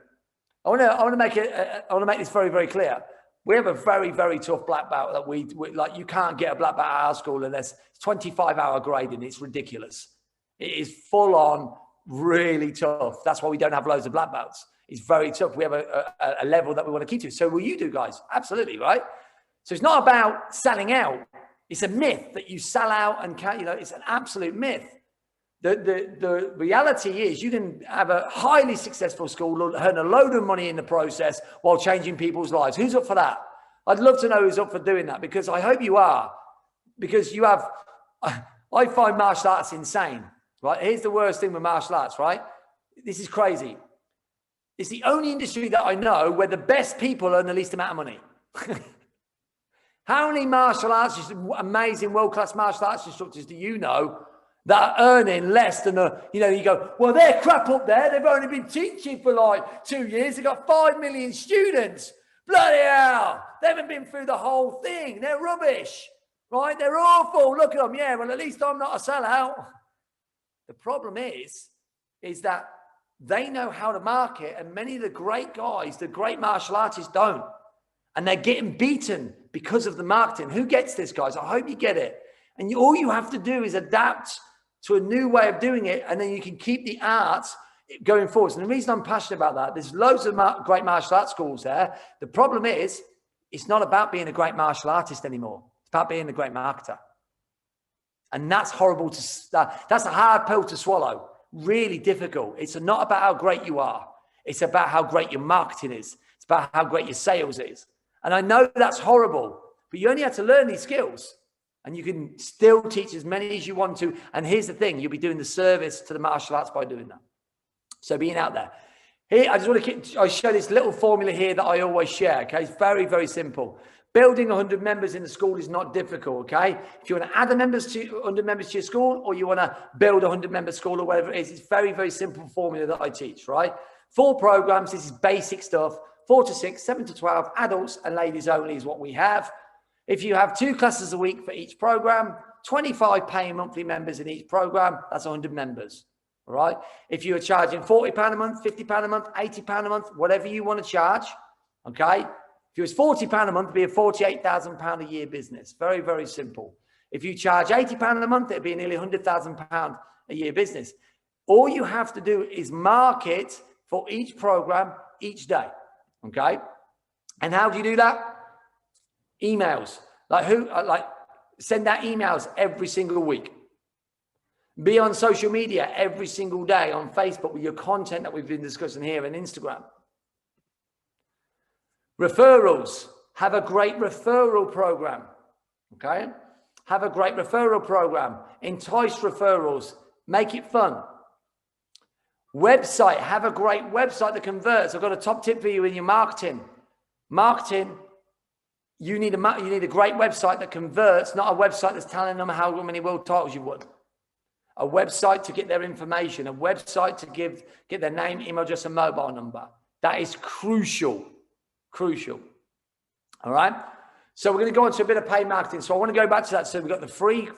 Speaker 3: I want to make this very, very clear. We have a very, very tough black belt that we like. You can't get a black belt at our school unless it's 25-hour grading. It's ridiculous. It is full on, really tough. That's why we don't have loads of black belts. It's very tough. We have a level that we want to keep to. So will you do, guys? Absolutely, right? So it's not about selling out. It's a myth that you sell out and can't, you know, it's an absolute myth. The reality is you can have a highly successful school, earn a load of money in the process while changing people's lives. Who's up for that? I'd love to know who's up for doing that, because I hope you are. Because you have, I find martial arts insane, right? Here's the worst thing with martial arts, right? This is crazy. It's the only industry that I know where the best people earn the least amount of money. How many martial arts, amazing world-class martial arts instructors do you know that are earning less than you go, well, they're crap up there. They've only been teaching for like 2 years. They've got 5 million students. Bloody hell. They haven't been through the whole thing. They're rubbish, right? They're awful. Look at them. Yeah, well, at least I'm not a sellout. The problem is that they know how to market, and many of the great guys, the great martial artists don't. And they're getting beaten because of the marketing. Who gets this, guys? I hope you get it. And all you have to do is adapt to a new way of doing it, and then you can keep the art going forward. And the reason I'm passionate about that, there's loads of great martial arts schools there. The problem is, it's not about being a great martial artist anymore. It's about being a great marketer. And that's horrible that's a hard pill to swallow. Really difficult. It's not about how great you are. It's about how great your marketing is. It's about how great your sales is. And I know that's horrible, but you only have to learn these skills, and you can still teach as many as you want to. And here's the thing, you'll be doing the service to the martial arts by doing that. So being out there. Here, I show this little formula here that I always share, okay? It's very, very simple. Building 100 members in the school is not difficult, okay? If you want to add 100 members to your school, or you want to build a 100-member school or whatever it is, it's very, very simple formula that I teach, right? 4 programs, this is basic stuff. 4 to 6, 7 to 12, adults and ladies only is what we have. If you have 2 classes a week for each program, 25 paying monthly members in each program, that's 100 members, all right? If you are charging £40 a month, £50 a month, £80 a month, whatever you want to charge, okay? If it was £40 a month, it'd be a £48,000 a year business. Very, very simple. If you charge £80 a month, it'd be nearly £100,000 a year business. All you have to do is market for each program each day. Okay. And how do you do that? Emails. Send out emails every single week. Be on social media every single day on Facebook with your content that we've been discussing here and Instagram. Referrals. Have a great referral program. Okay. Have a great referral program. Entice referrals. Make it fun. Website. Have a great website that converts. I've got a top tip for you in your marketing. Marketing. You need a great website that converts, not a website that's telling them how many world titles you won. A website to get their information. A website to get their name, email address, and mobile number. That is crucial. Crucial. All right. So we're going to go into a bit of paid marketing. So I want to go back to that. So we've got the free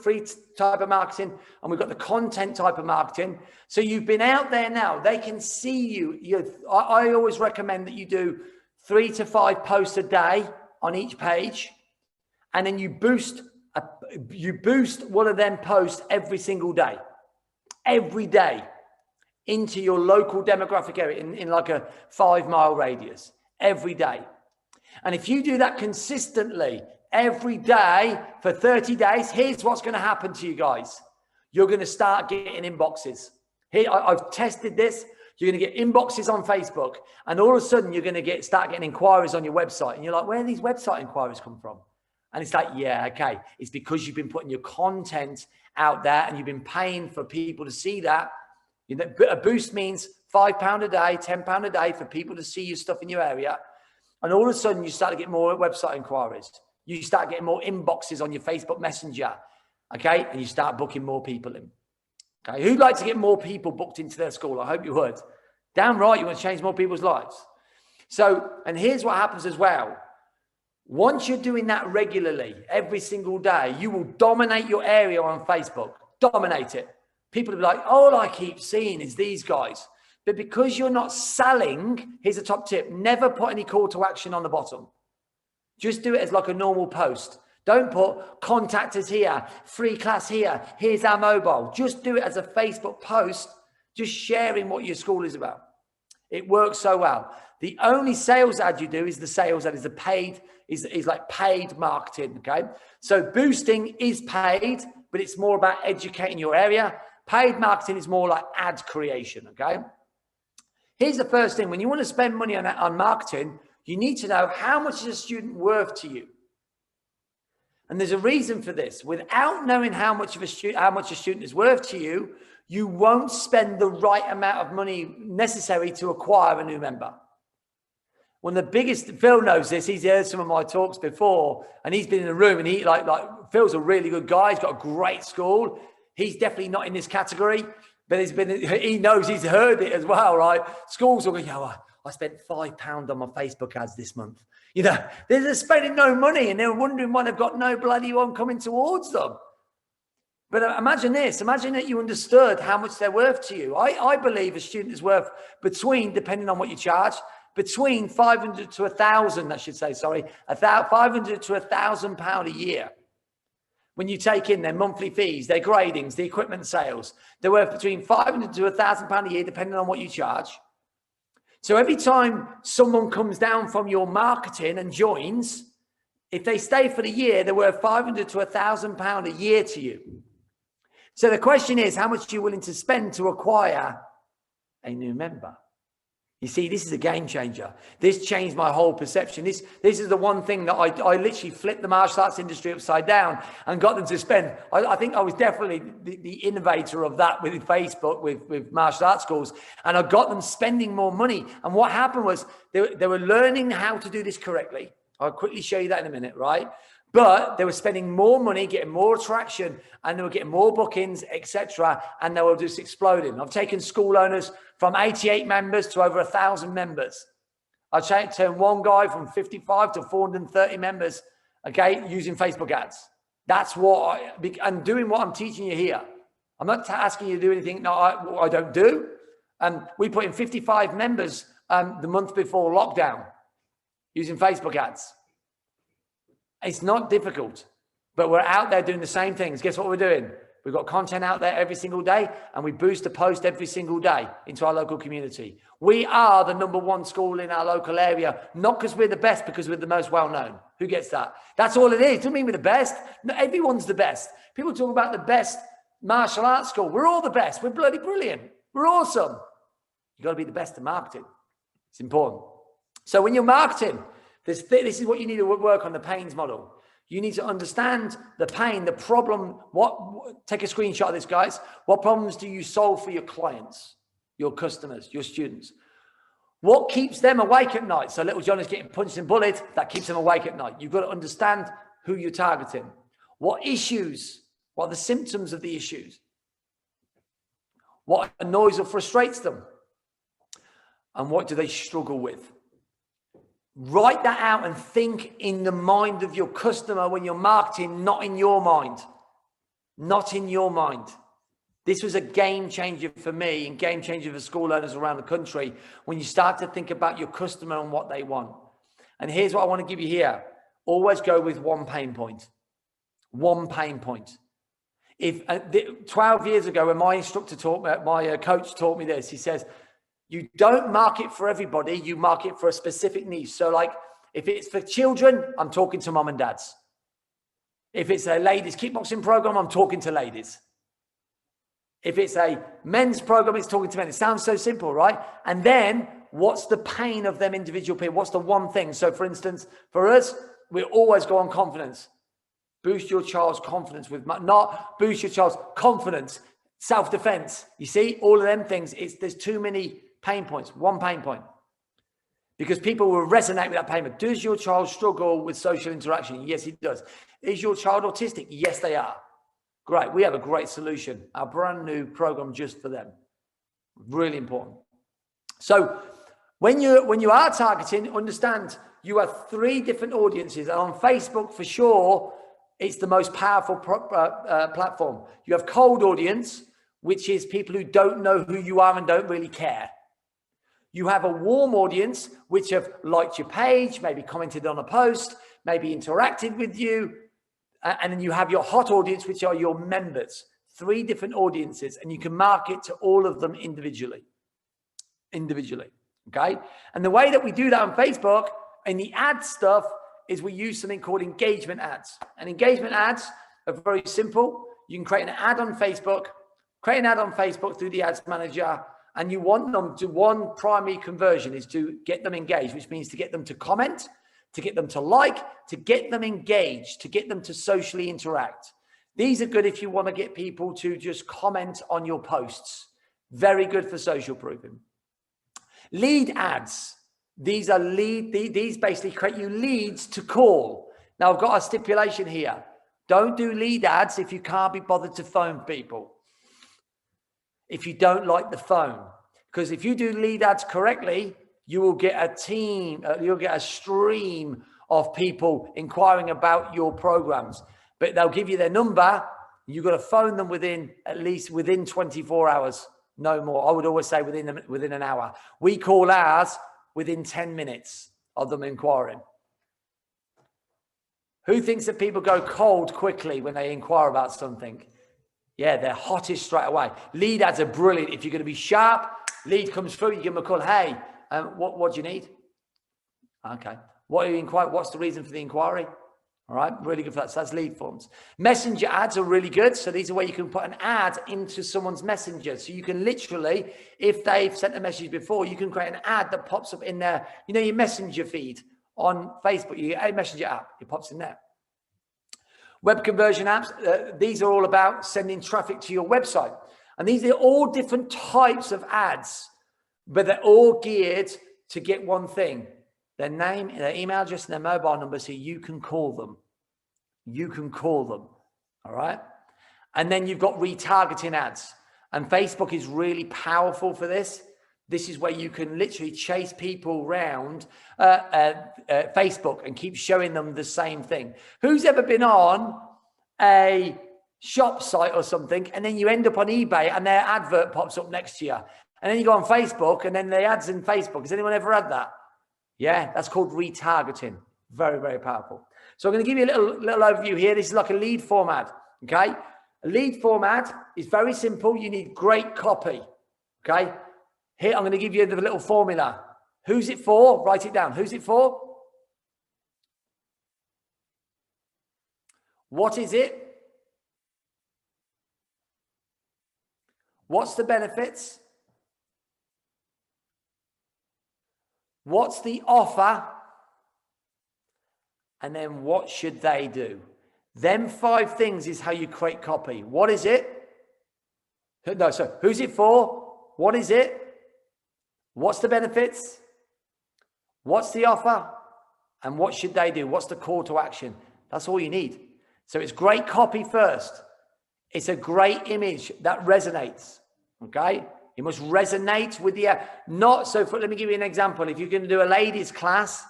Speaker 3: type of marketing, and we've got the content type of marketing. So you've been out there now. They can see you. I always recommend that you do 3 to 5 posts a day on each page, and then you boost one of them posts every single day, every day, into your local demographic area in like a 5-mile radius every day. And if you do that consistently every day for 30 days, here's what's going to happen to you guys. You're going to start getting inboxes. Here, I've tested this. You're going to get inboxes on Facebook, and all of a sudden you're going to start getting inquiries on your website. And you're like, where do these website inquiries come from? And it's like, yeah, okay. It's because you've been putting your content out there and you've been paying for people to see that. You know, a boost means £5 a day, £10 a day for people to see your stuff in your area. And all of a sudden you start to get more website inquiries. You start getting more inboxes on your Facebook Messenger. Okay. And you start booking more people in. Okay. Who'd like to get more people booked into their school? I hope you would. Damn right. You want to change more people's lives. So, and here's what happens as well. Once you're doing that regularly, every single day, you will dominate your area on Facebook. Dominate it. People will be like, all I keep seeing is these guys. But because you're not selling, here's a top tip. Never put any call to action on the bottom. Just do it as like a normal post. Don't put contact us here, free class here, here's our mobile. Just do it as a Facebook post, just sharing what your school is about. It works so well. The only sales ad you do is the sales ad, is like paid marketing, okay? So boosting is paid, but it's more about educating your area. Paid marketing is more like ad creation, okay? Here's the first thing. When you want to spend money on marketing, you need to know how much is a student worth to you. And there's a reason for this. Without knowing how much a student is worth to you, you won't spend the right amount of money necessary to acquire a new member. One of the biggest, Phill knows this. He's heard some of my talks before, and he's been in the room, and he like Phil's a really good guy. He's got a great school. He's definitely not in this category. But he knows, he's heard it as well, right? Schools will go, yo, I spent £5 on my Facebook ads this month. You know, they're spending no money and they're wondering why they've got no bloody one coming towards them. But imagine this, imagine that you understood how much they're worth to you. I believe a student is worth between, depending on what you charge, between 500 to 1,000, I should say, sorry, 500 to £1,000 a year. When you take in their monthly fees, their gradings, the equipment sales, they're worth between £500 to £1,000 a year, depending on what you charge. So every time someone comes down from your marketing and joins, if they stay for the year, they're worth £500 to £1,000 a year to you. So the question is, how much are you willing to spend to acquire a new member? You see, this is a game changer. This changed my whole perception. This is the one thing that I literally flipped the martial arts industry upside down and got them to spend. I think I was definitely the innovator of that with Facebook, with martial arts schools. And I got them spending more money. And what happened was they were learning how to do this correctly. I'll quickly show you that in a minute, right? But they were spending more money, getting more attraction, and they were getting more bookings, etc. And they were just exploding. I've taken school owners from 88 members to over 1,000 members. I've turned one guy from 55 to 430 members, okay, using Facebook ads. That's what I'm doing, what I'm teaching you here. I'm not asking you to do anything that I don't do. We put in 55 members the month before lockdown using Facebook ads. It's not difficult, but we're out there doing the same things. Guess what we're doing? We've got content out there every single day, and we boost a post every single day into our local community. We are the #1 school in our local area, not because we're the best, because we're the most well-known. Who gets that? That's all it is. Doesn't mean we're the best. No, everyone's the best. People talk about the best martial arts school. We're all the best. We're bloody brilliant. We're awesome. You've got to be the best at marketing. It's important. So when you're marketing, this is what you need to work on, the Payne's model. You need to understand the pain, the problem. Take a screenshot of this, guys. What problems do you solve for your clients, your customers, your students? What keeps them awake at night? So little John is getting punched and bullied. That keeps them awake at night. You've got to understand who you're targeting. What issues? What are the symptoms of the issues? What annoys or frustrates them? And what do they struggle with? Write that out and think in the mind of your customer when you're marketing, not in your mind. Not in your mind. This was a game changer for me and game changer for school owners around the country when you start to think about your customer and what they want. And here's what I want to give you here. Always go with one pain point. One pain point. If 12 years ago, when my coach taught me this, he says, you don't market for everybody, you market for a specific niche. So like, if it's for children, I'm talking to mom and dads. If it's a ladies kickboxing program, I'm talking to ladies. If it's a men's program, it's talking to men. It sounds so simple, right? And then what's the pain of them individual people? What's the one thing? So for instance, for us, we always go on confidence. Boost your child's confidence with, not boost your child's confidence, self-defense. You see, all of them things, there's too many pain points, one pain point. Because people will resonate with that pain point. Does your child struggle with social interaction? Yes, he does. Is your child autistic? Yes, they are. Great. We have a great solution. Our brand new program just for them. Really important. So when you are targeting, understand you have 3 different audiences. And on Facebook, for sure, it's the most powerful platform. You have cold audience, which is people who don't know who you are and don't really care. You have a warm audience, which have liked your page, maybe commented on a post, maybe interacted with you. And then you have your hot audience, which are your members. 3 different audiences, and you can market to all of them individually. Okay? And the way that we do that on Facebook, in the ad stuff, is we use something called engagement ads. And engagement ads are very simple. You can create an ad on Facebook, through the ads manager, and you want them to, one primary conversion is to get them engaged, which means to get them to comment, to get them to like, to get them engaged, to get them to socially interact. These are good if you want to get people to just comment on your posts. Very good for social proofing. Lead ads. These basically create you leads to call. Now I've got a stipulation here. Don't do lead ads if you can't be bothered to phone people. If you don't like the phone, because if you do lead ads correctly, you will get a team, you'll get a stream of people inquiring about your programs, but they'll give you their number. You've got to phone them within 24 hours, no more. I would always say within an hour. We call ours within 10 minutes of them inquiring. Who thinks that people go cold quickly when they inquire about something? Yeah, they're hottest straight away. Lead ads are brilliant. If you're going to be sharp, lead comes through, you give them a call. Hey, what do you need? Okay. What are you inquiring? What's the reason for the inquiry? All right, really good for that. So that's lead forms. Messenger ads are really good. So these are where you can put an ad into someone's messenger. So you can literally, if they've sent a message before, you can create an ad that pops up in there. You know, your messenger feed on Facebook, you get a messenger app, it pops in there. Web conversion apps, these are all about sending traffic to your website. And these are all different types of ads, but they're all geared to get one thing: their name, their email address, and their mobile number, so you can call them. You can call them, all right? And then you've got retargeting ads. And Facebook is really powerful for this. This is where you can literally chase people around Facebook and keep showing them the same thing. Who's ever been on a shop site or something, and then you end up on eBay and their advert pops up next to you? And then you go on Facebook and then the ads in Facebook. Has anyone ever had that? Yeah, that's called retargeting. Very, very powerful. So I'm going to give you a little overview here. This is like a lead format, okay? A lead format is very simple. You need great copy. Okay. Here, I'm going to give you the little formula. Who's it for? Write it down. Who's it for? What is it? What's the benefits? What's the offer? And then what should they do? Them 5 things is how you create copy. What is it? No, so who's it for? What is it? What's the benefits? What's the offer? And what should they do? What's the call to action? That's all you need. So it's great copy first. It's a great image that resonates. Okay. It must resonate with the, let me give you an example. If you're going to do a ladies class,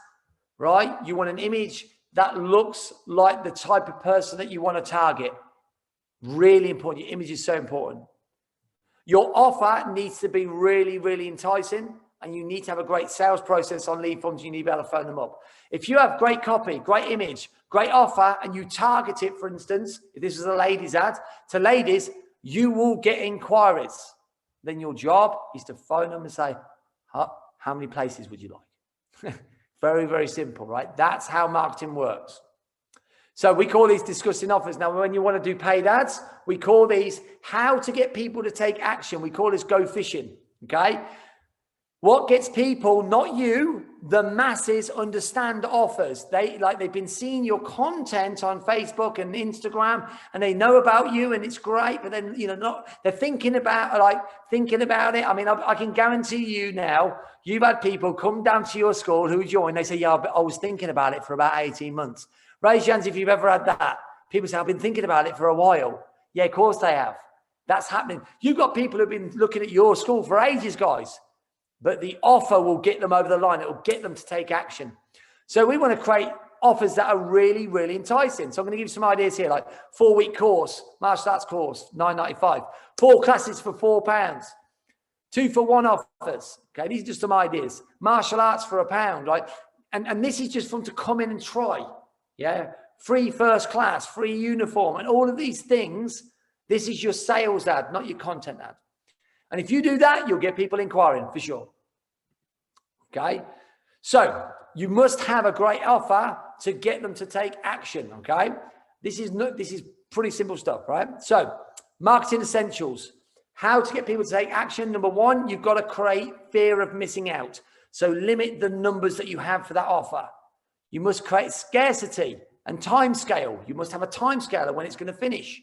Speaker 3: right? You want an image that looks like the type of person that you want to target. Really important. Your image is so important. Your offer needs to be really, really enticing, and you need to have a great sales process on lead forms. You need to be able to phone them up. If you have great copy, great image, great offer, and you target it, for instance, if this is a ladies ad, to ladies, you will get inquiries. Then your job is to phone them and say, how many places would you like? Very, very simple, right? That's how marketing works. So we call these discussing offers. Now, when you want to do paid ads, we call these how to get people to take action. We call this go fishing, okay? What gets people, not you, the masses understand offers. They've been seeing your content on Facebook and Instagram, and they know about you, and it's great. But then, they're thinking about it. I mean, I can guarantee you now, you've had people come down to your school who join. They say, yeah, I was thinking about it for about 18 months. Raise your hands if you've ever had that. People say, I've been thinking about it for a while. Yeah, of course they have. That's happening. You've got people who've been looking at your school for ages, guys. But the offer will get them over the line. It will get them to take action. So we want to create offers that are really, really enticing. So I'm going to give you some ideas here, like 4-week course, martial arts course, $9.95. 4 classes for £4. 2-for-1 offers. Okay, these are just some ideas. Martial arts for £1, right? And this is just for them to come in and try. Yeah, free first class, free uniform, and all of these things. This is your sales ad, not your content ad. And if you do that, you'll get people inquiring for sure. Okay. So you must have a great offer to get them to take action. Okay. This is pretty simple stuff, right? So marketing essentials, how to get people to take action. Number 1, you've got to create fear of missing out. So limit the numbers that you have for that offer. You must create scarcity and time scale. You must have a time scale of when it's going to finish.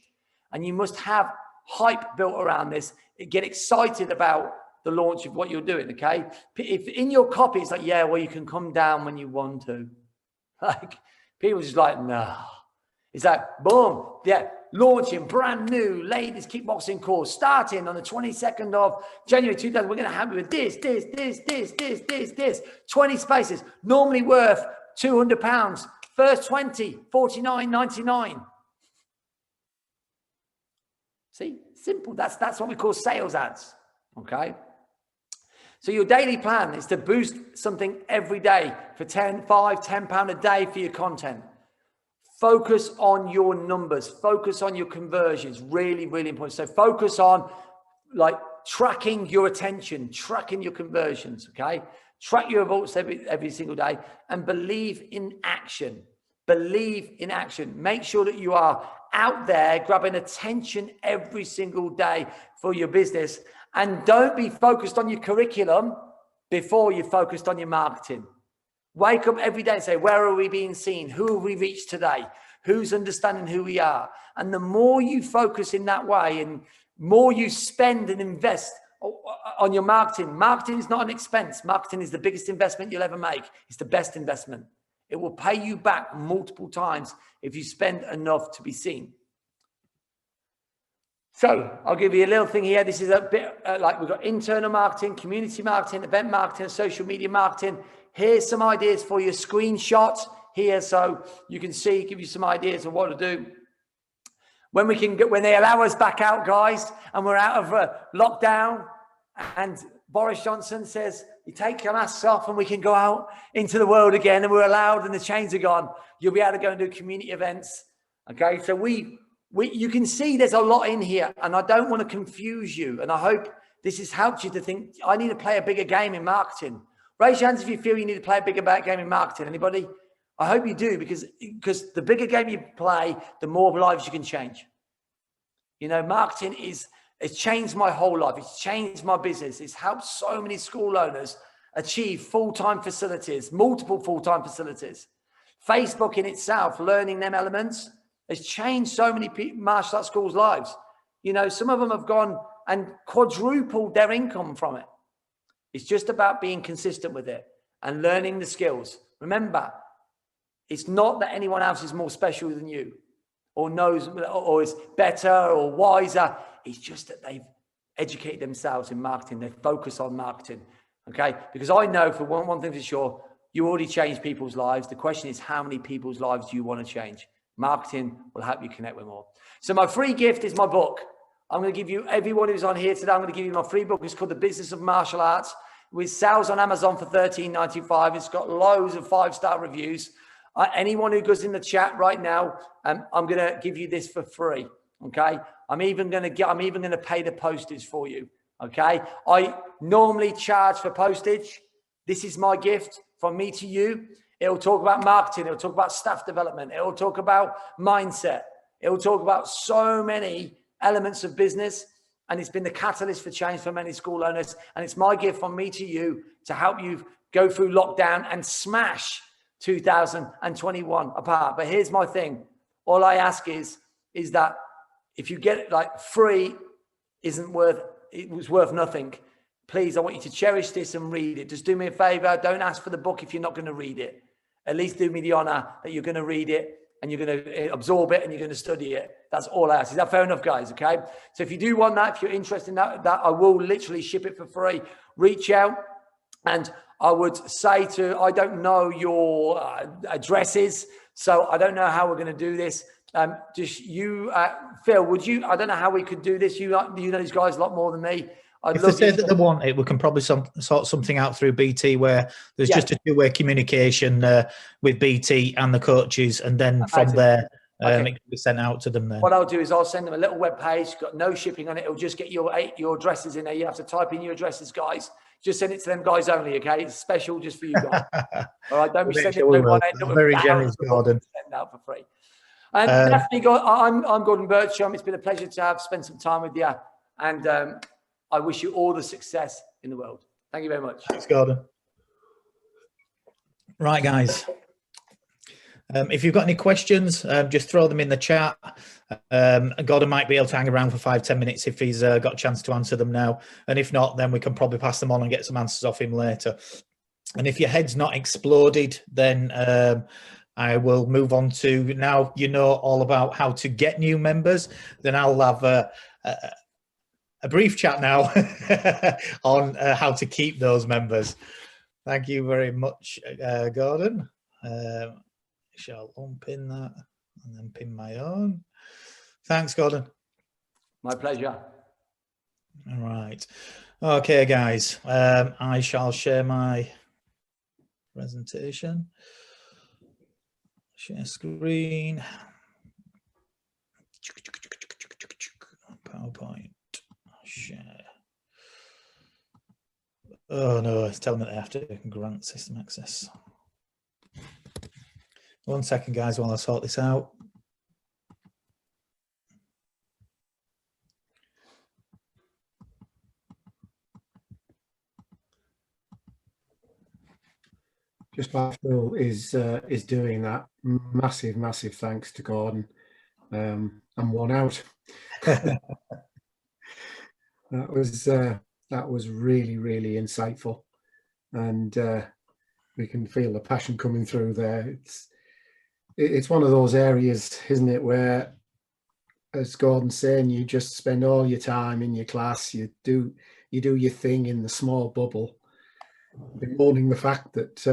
Speaker 3: And you must have hype built around this. Get excited about the launch of what you're doing, okay? If in your copy, it's like, yeah, well, you can come down when you want to. Like, people just like, nah. It's like, boom, yeah, launching brand new ladies kickboxing course starting on the 22nd of January 2000. We're going to have you with this. 20 spaces, normally worth £200. First 20, $49.99. See, simple. That's what we call sales ads. Okay. So your daily plan is to boost something every day for £10 a day for your content. Focus on your numbers. Focus on your conversions. Really, really important. So focus on like tracking your attention, tracking your conversions. Okay. Track your results every single day and believe in action. Believe in action. Make sure that you are out there grabbing attention every single day for your business, and don't be focused on your curriculum before you're focused on your marketing. Wake up every day and say, where are we being seen? Who have we reached today? Who's understanding who we are? And the more you focus in that way and more you spend and invest on your marketing is not an expense. Marketing is the biggest investment you'll ever make. It's the best investment. It will pay you back multiple times if you spend enough to be seen. So I'll give you a little thing here. This is a bit like we've got internal marketing, community marketing, event marketing, social media marketing. Here's some ideas for your screenshot here so you can see, give you some ideas of what to do. When they allow us back out, guys, and we're out of lockdown, and Boris Johnson says, you take your masks off and we can go out into the world again and we're allowed and the chains are gone, you'll be able to go and do community events. Okay, so we you can see there's a lot in here, and I don't want to confuse you. And I hope this has helped you to think, I need to play a bigger game in marketing. Raise your hands if you feel you need to play a bigger game in marketing. Anybody? I hope you do, because the bigger game you play, the more lives you can change. You know, marketing it's changed my whole life. It's changed my business. It's helped so many school owners achieve full-time facilities, multiple full-time facilities. Facebook in itself, learning them elements, has changed so many martial arts schools' lives. You know, some of them have gone and quadrupled their income from it. It's just about being consistent with it and learning the skills. Remember, it's not that anyone else is more special than you or knows or is better or wiser. It's just that they've educated themselves in marketing. They focus on marketing, okay? Because I know for one thing for sure, you already changed people's lives. The question is, how many people's lives do you want to change? Marketing will help you connect with more. So my free gift is my book. I'm going to give you, everyone who's on here today, I'm going to give you my free book. It's called The Business of Martial Arts. With sales on Amazon for $13.95. It's got loads of 5-star reviews. Anyone who goes in the chat right now, I'm going to give you this for free. Okay. I'm even going to pay the postage for you. Okay. I normally charge for postage. This is my gift from me to you. It'll talk about marketing. It'll talk about staff development. It'll talk about mindset. It'll talk about so many elements of business. And it's been the catalyst for change for many school owners. And it's my gift from me to you to help you go through lockdown and smash 2021 apart. But here's my thing. All I ask is that if you get it like free, it was worth nothing. Please, I want you to cherish this and read it. Just do me a favor. Don't ask for the book if you're not going to read it. At least do me the honor that you're going to read it and you're going to absorb it and you're going to study it. That's all I ask. Is that fair enough, guys? Okay. So if you do want that, if you're interested in that I will literally ship it for free. Reach out. And I would say I don't know your addresses, so I don't know how we're going to do this. Just you, Phill, would you? I don't know how we could do this. You know these guys a lot more than me.
Speaker 2: If they say that they want it, we can probably sort something out through BT where there's just a two-way communication with BT and the coaches, and then from there, it can be sent out to them. Then
Speaker 3: what I'll do is I'll send them a little web page, got no shipping on it. It'll just get your addresses in there. You have to type in your addresses, guys. Just send it to them guys only, okay? It's special just for you guys. All right, don't be sending it to one
Speaker 2: very generous, Gordon.
Speaker 3: Send out for free. Definitely, I'm Gordon Burcham. It's been a pleasure to have spent some time with you, and I wish you all the success in the world. Thank you very much.
Speaker 2: Thanks, Gordon. Right, guys. If you've got any questions, just throw them in the chat. Gordon might be able to hang around for 5-10 minutes if he's got a chance to answer them now. And if not, then we can probably pass them on and get some answers off him later. And if your head's not exploded, then I will move on to, now you know all about how to get new members. Then I'll have a brief chat now on how to keep those members. Thank you very much, Gordon. Shall unpin that and then pin my own. Thanks, Gordon.
Speaker 3: My pleasure.
Speaker 2: All right. Okay, guys. I shall share my presentation. Share screen. PowerPoint. Share. Oh no, it's telling me they have to grant system access. 1 second, guys, while I sort this out.
Speaker 1: Just while Phill is doing that, massive thanks to Gordon. I'm worn out. That was really insightful, and we can feel the passion coming through there. It's one of those areas, isn't it, where, as Gordon's saying, you just spend all your time in your class, you do your thing in the small bubble, bemoaning the fact that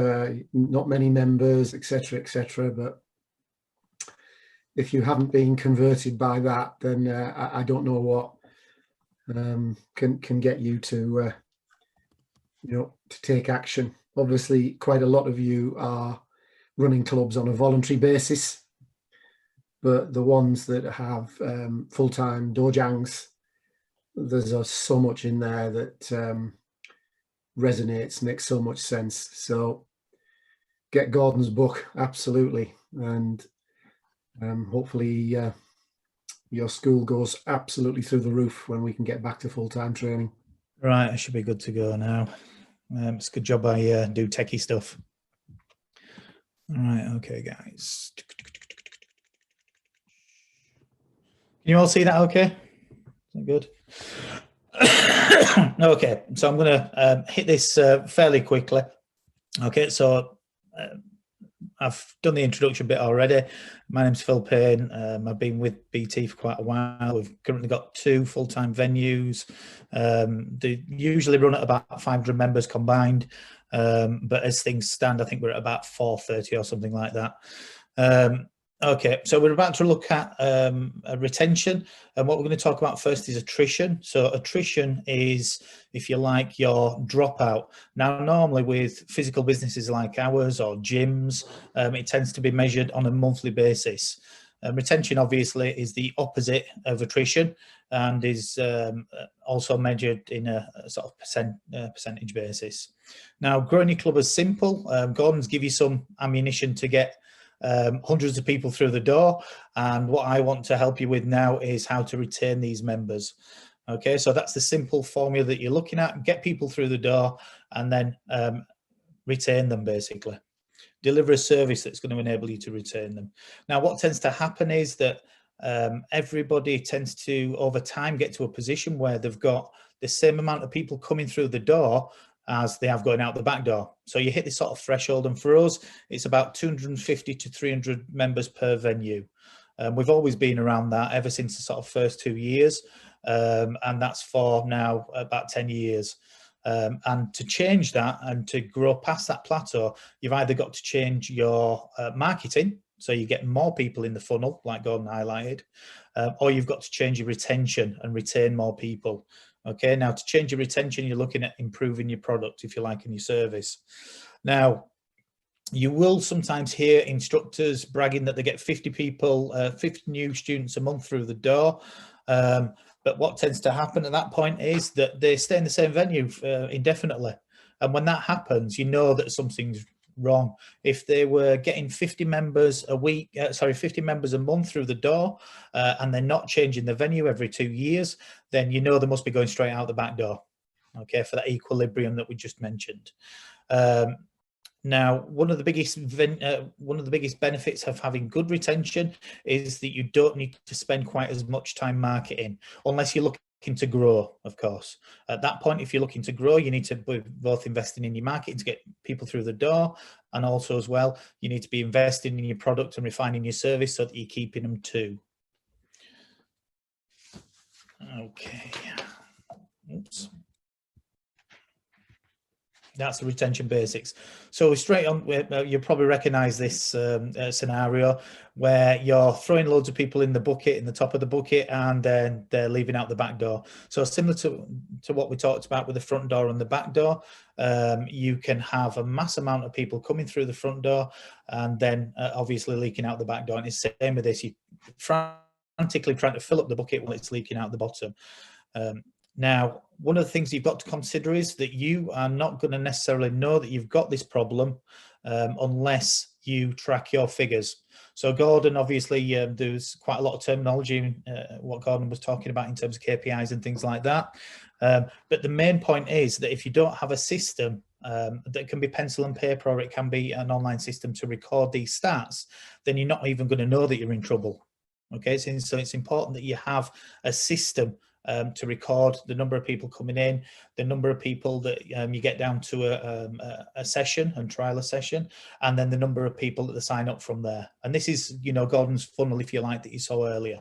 Speaker 1: not many members, etc. But if you haven't been converted by that, then I don't know what can get you to to take action. Obviously, quite a lot of you are running clubs on a voluntary basis, but the ones that have full-time dojangs, there's so much in there that resonates, makes so much sense. So get Gordon's book, absolutely, and hopefully your school goes absolutely through the roof when we can get back to full-time training.
Speaker 2: Right, I should be good to go now. It's a good job I do techie stuff. All right, okay, guys. Can you all see that okay? Is that good? Okay, so I'm going to hit this fairly quickly. Okay, so I've done the introduction bit already. My name's Phill Payne. I've been with BT for quite a while. We've currently got 2 full-time venues. They usually run at about 500 members combined. But as things stand, I think we're at about 430 or something like that. Okay, so we're about to look at retention, and what we're going to talk about first is attrition. So attrition is, if you like, your dropout. Now, normally with physical businesses like ours or gyms, it tends to be measured on a monthly basis. Retention, obviously, is the opposite of attrition and is also measured in a sort of percentage basis. Now, growing your club is simple. Gordon's give you some ammunition to get hundreds of people through the door, and what I want to help you with now is how to retain these members. Okay, so that's the simple formula that you're looking at: get people through the door and then retain them, basically. Deliver a service that's going to enable you to retain them. Now, what tends to happen is that everybody tends to, over time, get to a position where they've got the same amount of people coming through the door as they have going out the back door. So you hit this sort of threshold, and for us, it's about 250 to 300 members per venue. We've always been around that ever since the sort of first 2 years, and that's for now about 10 years. And to change that and to grow past that plateau, you've either got to change your marketing, so you get more people in the funnel, like Gordon highlighted, or you've got to change your retention and retain more people. Okay, now to change your retention, you're looking at improving your product, if you like, and your service. Now, you will sometimes hear instructors bragging that they get 50 people, 50 new students a month through the door. But what tends to happen at that point is that they stay in the same venue indefinitely. And when that happens, you know that something's wrong. If they were getting 50 members a week, 50 members a month through the door, and they're not changing the venue every 2 years, then you know they must be going straight out the back door. Okay, for that equilibrium that we just mentioned. Now, one of the biggest benefits of having good retention is that you don't need to spend quite as much time marketing, unless you're looking to grow, of course. At that point, if you're looking to grow, you need to be both investing in your marketing to get people through the door, and also as well, you need to be investing in your product and refining your service so that you're keeping them too. Okay. Oops. That's the retention basics. So straight on, you'll probably recognize this scenario where you're throwing loads of people in the bucket, in the top of the bucket, and then they're leaving out the back door. So similar to what we talked about with the front door and the back door, you can have a mass amount of people coming through the front door and then obviously leaking out the back door. And it's the same with this. You're frantically trying to fill up the bucket while it's leaking out the bottom. Now, one of the things you've got to consider is that you are not going to necessarily know that you've got this problem unless you track your figures. So Gordon, obviously, there's quite a lot of terminology in what Gordon was talking about in terms of KPIs and things like that. But the main point is that if you don't have a system that can be pencil and paper, or it can be an online system to record these stats, then you're not even going to know that you're in trouble. Okay, so it's important that you have a system to record the number of people coming in, the number of people that you get down to a session and trial a session, and then the number of people that they sign up from there. And this is, you know, Gordon's funnel, if you like, that you saw earlier.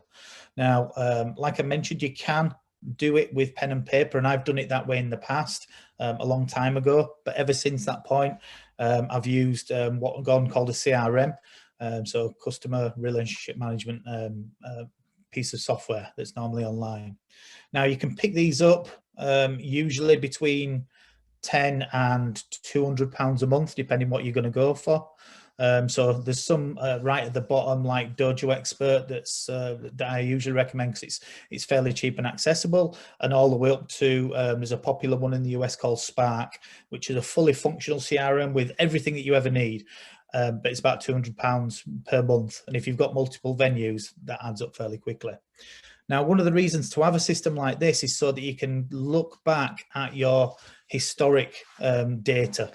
Speaker 2: Now, like I mentioned, you can do it with pen and paper, and I've done it that way in the past a long time ago. But ever since that point, I've used what Gordon called a CRM, so customer relationship management piece of software that's normally online. Now, you can pick these up usually between £10 and £200 a month, depending what you're going to go for. So there's some right at the bottom, like Dojo Expert, that I usually recommend because it's fairly cheap and accessible, and all the way up to there's a popular one in the US called Spark, which is a fully functional CRM with everything that you ever need. But it's about £200 per month, and if you've got multiple venues, that adds up fairly quickly. Now, one of the reasons to have a system like this is so that you can look back at your historic data.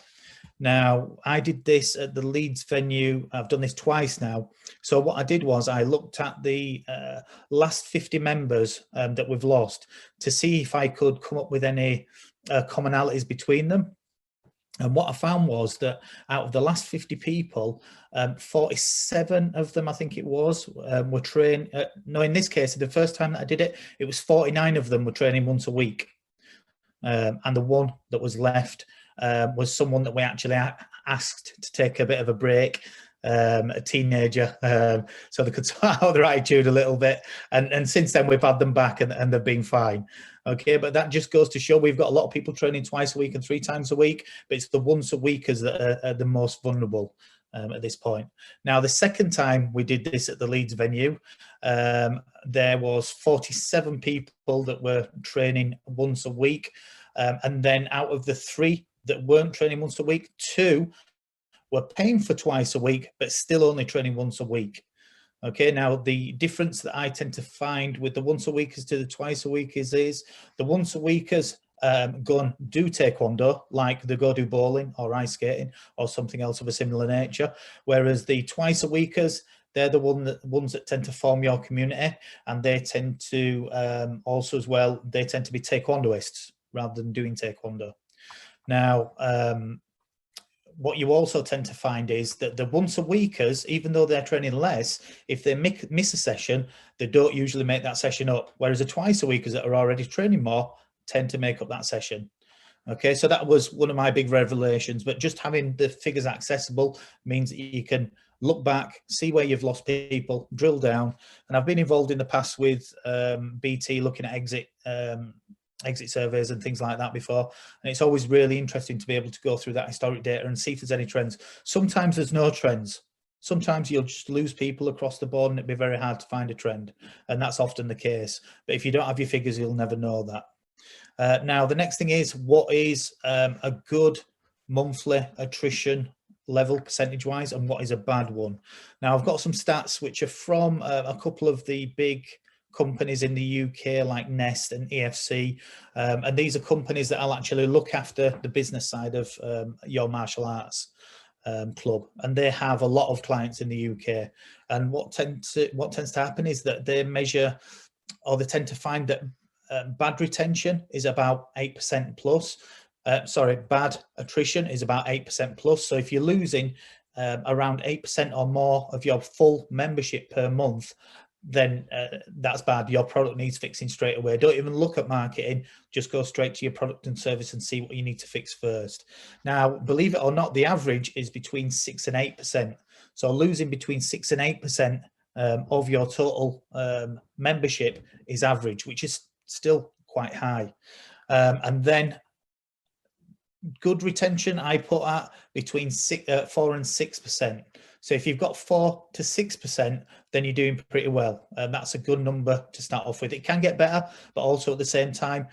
Speaker 2: Now, I did this at the Leeds venue. I've done this twice now. So what I did was I looked at the last 50 members that we've lost to see if I could come up with any commonalities between them. And what I found was that out of the last 50 people, 47 of them, I think it was, were trained. No, in this case, the first time that I did it, it was 49 of them were training once a week. And the one that was left was someone that we actually asked to take a bit of a break, a teenager, so they could sort out their attitude a little bit. And since then, we've had them back and they've been fine. Okay, but that just goes to show we've got a lot of people training twice a week and 3 times a week, but it's the once a weekers that are the most vulnerable at this point. Now, the second time we did this at the Leeds venue, there was 47 people that were training once a week. And then out of the 3 that weren't training once a week, 2 were paying for twice a week, but still only training once a week. Okay, now the difference that I tend to find with the once a weekers to the twice a weekers is the once a weekers go and do Taekwondo, like they go do bowling or ice skating or something else of a similar nature, whereas the twice a weekers, they're the ones that tend to form your community, and they tend to also as well, they tend to be Taekwondoists rather than doing Taekwondo. Now, what you also tend to find is that the once a weekers, even though they're training less, if they miss a session, they don't usually make that session up, whereas the twice a weekers that are already training more tend to make up that session. Okay, so that was one of my big revelations, but just having the figures accessible means that you can look back, see where you've lost people, drill down. And I've been involved in the past with BT looking at exit surveys and things like that before, and it's always really interesting to be able to go through that historic data and see if there's any trends. Sometimes there's no trends. Sometimes you'll just lose people across the board and it'd be very hard to find a trend, and that's often the case. But if you don't have your figures, you'll never know that. Now, the next thing is, what is a good monthly attrition level percentage-wise, and what is a bad one? Now, I've got some stats which are from a couple of the big companies in the UK like Nest and EFC, and these are companies that will actually look after the business side of your martial arts club, and they have a lot of clients in the UK. And what tends to happen is that they measure, or they tend to find that bad retention is about 8% plus. Bad attrition is about 8% plus. So if you're losing around 8% or more of your full membership per month, then that's bad. Your product needs fixing straight away. Don't even look at marketing, just go straight to your product and service and see what you need to fix first. Now, believe it or not, the average is between 6 and 8%. So losing between 6 and 8% of your total membership is average, which is still quite high. And then good retention, I put at between 4 and 6%. So if you've got 4 to 6%, then you're doing pretty well. That's a good number to start off with. It can get better, but also at the same time,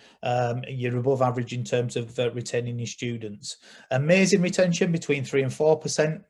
Speaker 2: you're above average in terms of retaining your students. Amazing retention between 3 and 4%.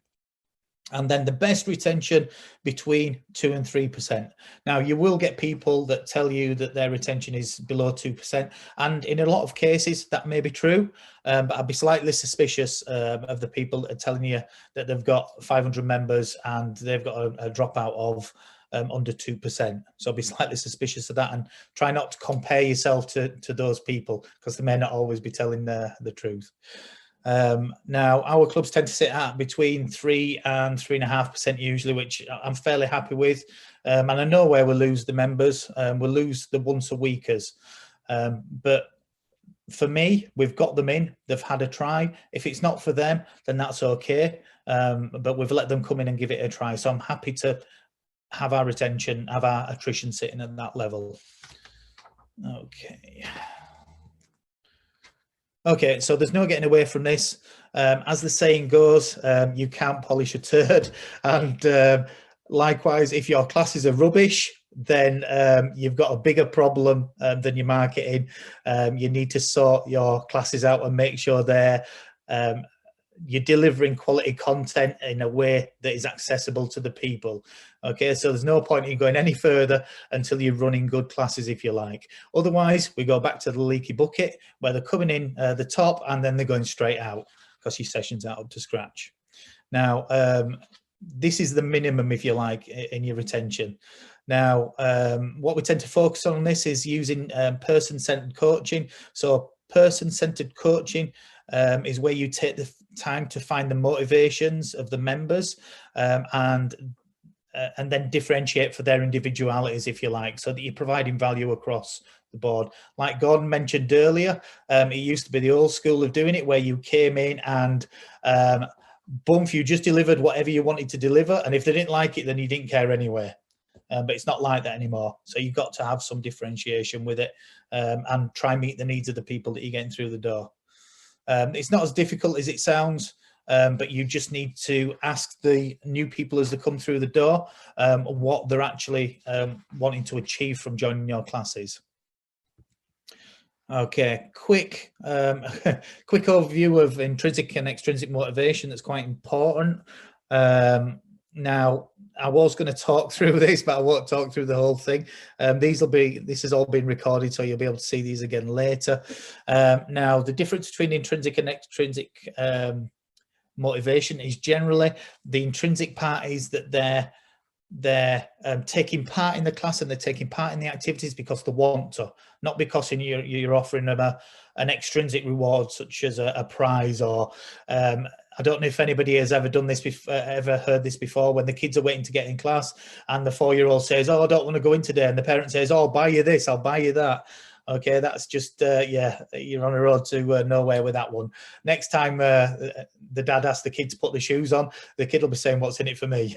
Speaker 2: And then the best retention between 2 and 3%. Now, you will get people that tell you that their retention is below 2%. And in a lot of cases, that may be true. But I'd be slightly suspicious of the people that are telling you that they've got 500 members and they've got a dropout of under 2%. So I'd be slightly suspicious of that, and try not to compare yourself to those people, because they may not always be telling the truth. Now, our clubs tend to sit at between 3 and 3.5% usually, which I'm fairly happy with. And I know where we'll lose the members, we'll lose the once a weekers. But for me, we've got them in, they've had a try. If it's not for them, then that's okay. But we've let them come in and give it a try. So I'm happy to have our retention, have our attrition sitting at that level. Okay. Okay, so there's no getting away from this. As the saying goes, you can't polish a turd. And likewise, if your classes are rubbish, then you've got a bigger problem than your marketing. You need to sort your classes out and make sure you're delivering quality content in a way that is accessible to the people. Okay, so there's no point in going any further until you're running good classes, if you like. Otherwise, we go back to the leaky bucket where they're coming in the top and then they're going straight out because your sessions aren't up to scratch. Now, this is the minimum, if you like, in your retention. Now, what we tend to focus on this is using person-centered coaching. So person-centered coaching is where you take the time to find the motivations of the members and then differentiate for their individualities, if you like, so that you're providing value across the board. Like Gordon mentioned earlier, it used to be the old school of doing it where you came in and boom, you just delivered whatever you wanted to deliver, and if they didn't like it, then you didn't care anyway. But it's not like that anymore. So you've got to have some differentiation with it and try and meet the needs of the people that you're getting through the door. It's not as difficult as it sounds, but you just need to ask the new people as they come through the door what they're actually wanting to achieve from joining your classes. Okay, quick overview of intrinsic and extrinsic motivation. That's quite important. Now, I was going to talk through this, but I won't talk through the whole thing. This has all been recorded, so you'll be able to see these again later. Now, the difference between intrinsic and extrinsic motivation is generally the intrinsic part is that they're taking part in the class and they're taking part in the activities because they want to, not because you're offering them an extrinsic reward such as a prize or I don't know if anybody has ever done this before, ever heard this before, when the kids are waiting to get in class and the 4-year-old says, "Oh, I don't want to go in today," and the parent says, "Oh, I'll buy you this, I'll buy you that." Okay, that's just, yeah, you're on a road to nowhere with that one. Next time the dad asks the kid to put the shoes on, the kid will be saying, "What's in it for me?"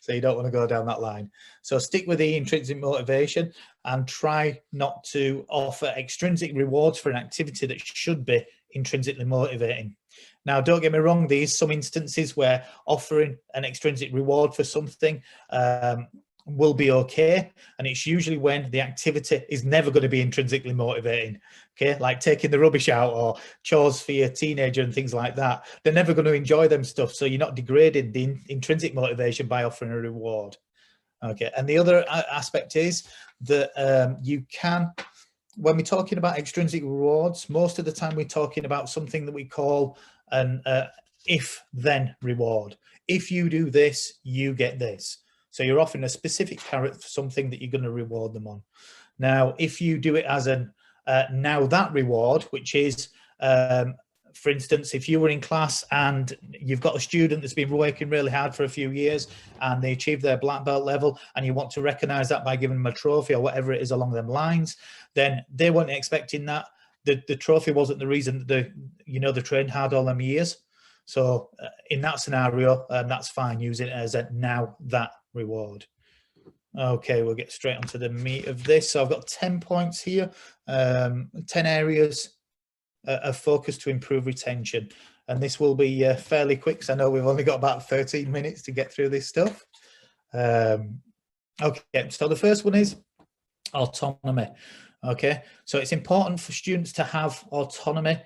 Speaker 2: So you don't want to go down that line. So stick with the intrinsic motivation and try not to offer extrinsic rewards for an activity that should be intrinsically motivating. Now, don't get me wrong, there's some instances where offering an extrinsic reward for something will be okay, and it's usually when the activity is never going to be intrinsically motivating. Okay, like taking the rubbish out or chores for your teenager and things like that. They're never going to enjoy them stuff, so you're not degrading the intrinsic motivation by offering a reward. Okay, and the other aspect is that you can, when we're talking about extrinsic rewards, most of the time we're talking about something that we call an if-then reward. If you do this, you get this. So you're offering a specific carrot for something that you're going to reward them on. Now, if you do it as an now that reward, which is, for instance, if you were in class and you've got a student that's been working really hard for a few years and they achieved their black belt level and you want to recognize that by giving them a trophy or whatever it is along them lines, then they weren't expecting that. The trophy wasn't the reason that they trained hard all them years. So in that scenario, that's fine. Use it as a now that reward. Okay, we'll get straight onto the meat of this. So I've got 10 points here, 10 areas of focus to improve retention. And this will be fairly quick because I know we've only got about 13 minutes to get through this stuff. Okay, so the first one is autonomy. Okay, so it's important for students to have autonomy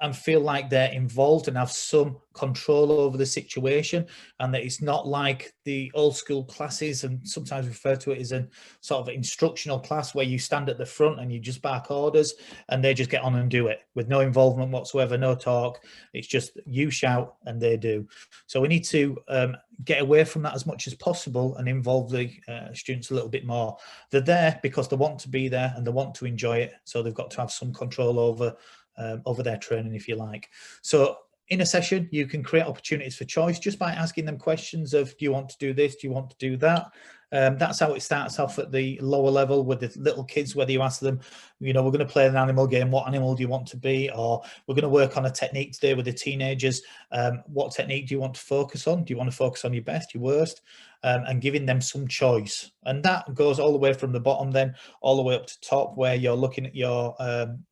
Speaker 2: and feel like they're involved and have some control over the situation, and that it's not like the old school classes, and sometimes refer to it as a sort of instructional class where you stand at the front and you just bark orders and they just get on and do it with no involvement whatsoever, no talk. It's just you shout and they do. So we need to get away from that as much as possible and involve the students a little bit more. They're there because they want to be there and they want to enjoy it, so they've got to have some control over their training, if you like. So in a session, you can create opportunities for choice just by asking them questions of, do you want to do this? Do you want to do that? That's how it starts off at the lower level with the little kids, whether you ask them, you know, we're going to play an animal game, what animal do you want to be? Or we're going to work on a technique today with the teenagers. What technique do you want to focus on? Do you want to focus on your best, your worst? And giving them some choice. And that goes all the way from the bottom then all the way up to top, where you're looking at your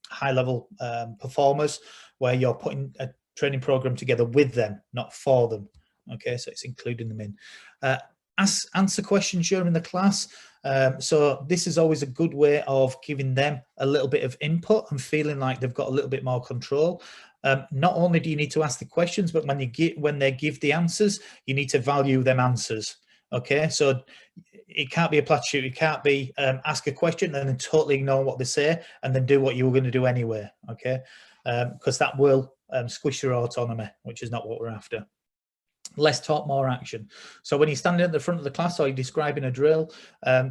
Speaker 2: high level performers, where you're putting a training program together with them, not for them. Okay, so it's including them in. Answer questions during the class. So this is always a good way of giving them a little bit of input and feeling like they've got a little bit more control. Not only do you need to ask the questions, but when they give the answers, you need to value them answers. Okay, so it can't be a platitude. It can't be ask a question and then totally ignore what they say and then do what you were going to do anyway. Okay, because that will squish your autonomy, which is not what we're after. Less talk, more action. So when you're standing at the front of the class or you're describing a drill,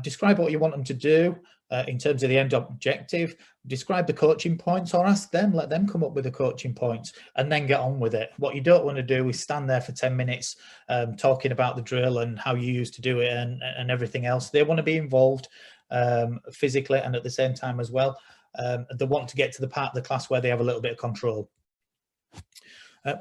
Speaker 2: describe what you want them to do in terms of the end objective, describe the coaching points, or ask them, let them come up with the coaching points and then get on with it. What you don't want to do is stand there for 10 minutes talking about the drill and how you used to do it and everything else. They want to be involved physically and at the same time as well. They want to get to the part of the class where they have a little bit of control.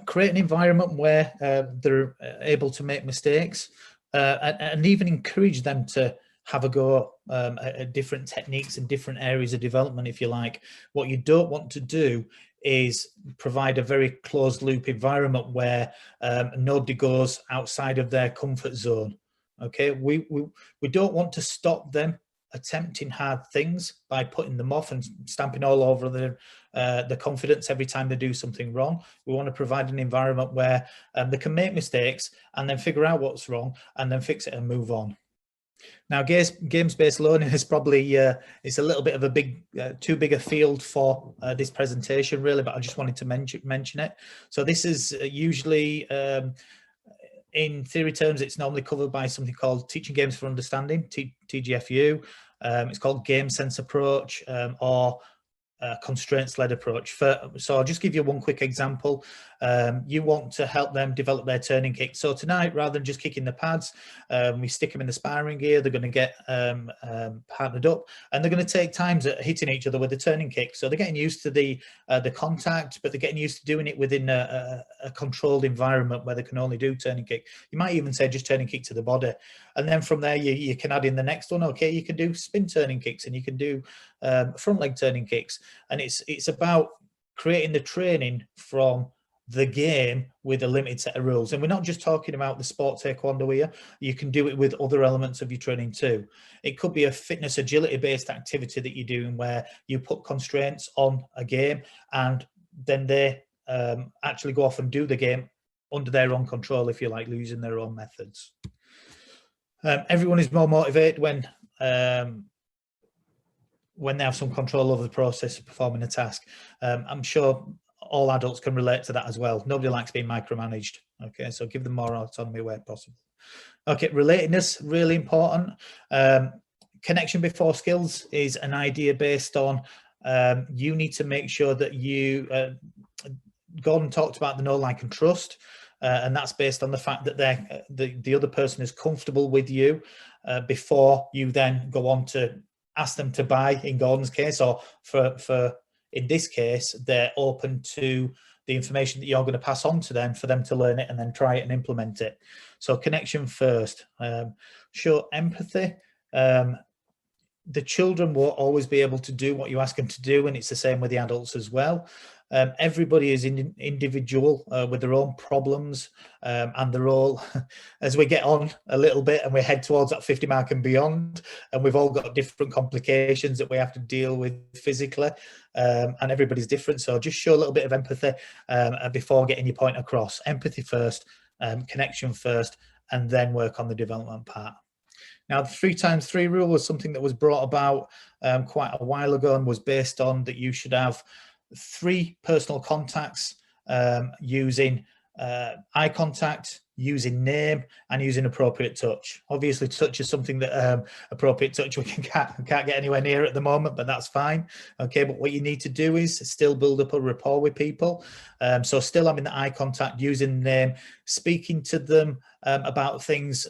Speaker 2: Create an environment where they're able to make mistakes and even encourage them to have a go at different techniques and different areas of development, if you like. What you don't want to do is provide a very closed loop environment where nobody goes outside of their comfort zone. Okay, we don't want to stop them attempting hard things by putting them off and stamping all over the confidence every time they do something wrong. We want to provide an environment where they can make mistakes and then figure out what's wrong and then fix it and move on. Now, games-based learning is probably it's a little bit of a too big a field for this presentation, really, but I just wanted to mention it. So this is usually, in theory terms, it's normally covered by something called Teaching Games for Understanding, TGFU. It's called Game Sense Approach or constraints-led approach. So I'll just give you one quick example. You want to help them develop their turning kick. So tonight, rather than just kicking the pads, we stick them in the sparring gear. They're going to get partnered up, and they're going to take times at hitting each other with the turning kick. So they're getting used to the contact, but they're getting used to doing it within a controlled environment where they can only do turning kick. You might even say just turning kick to the body, and then from there you can add in the next one. Okay, you can do spin turning kicks, and you can do front leg turning kicks, and it's about creating the training from the game with a limited set of rules. And we're not just talking about the sport Taekwondo here. You can do it with other elements of your training too. It could be a fitness agility based activity that you're doing where you put constraints on a game and then they actually go off and do the game under their own control, if you like, using their own methods. Everyone is more motivated when they have some control over the process of performing a task. I'm sure all adults can relate to that as well. Nobody likes being micromanaged. Okay, so give them more autonomy where possible. Okay, relatedness, really important. Connection before skills is an idea based on you need to make sure that you, Gordon talked about the know, like and trust, and that's based on the fact that the other person is comfortable with you before you then go on to ask them to buy, in Gordon's case, or for in this case, they're open to the information that you're going to pass on to them for them to learn it and then try it and implement it. So connection first. Show empathy. The children will always be able to do what you ask them to do, and it's the same with the adults as well. Everybody is individual with their own problems, and they're all, as we get on a little bit and we head towards that 50 mark and beyond, and we've all got different complications that we have to deal with physically, and everybody's different. So just show a little bit of empathy before getting your point across. Empathy first, connection first, and then work on the development part. Now, the 3x3 rule was something that was brought about quite a while ago and was based on that you should have 3 personal contacts using eye contact, using name, and using appropriate touch. Obviously, touch is something that appropriate touch we can't get anywhere near at the moment, but that's fine. Okay, but what you need to do is still build up a rapport with people. So still having the eye contact, using the name, speaking to them about things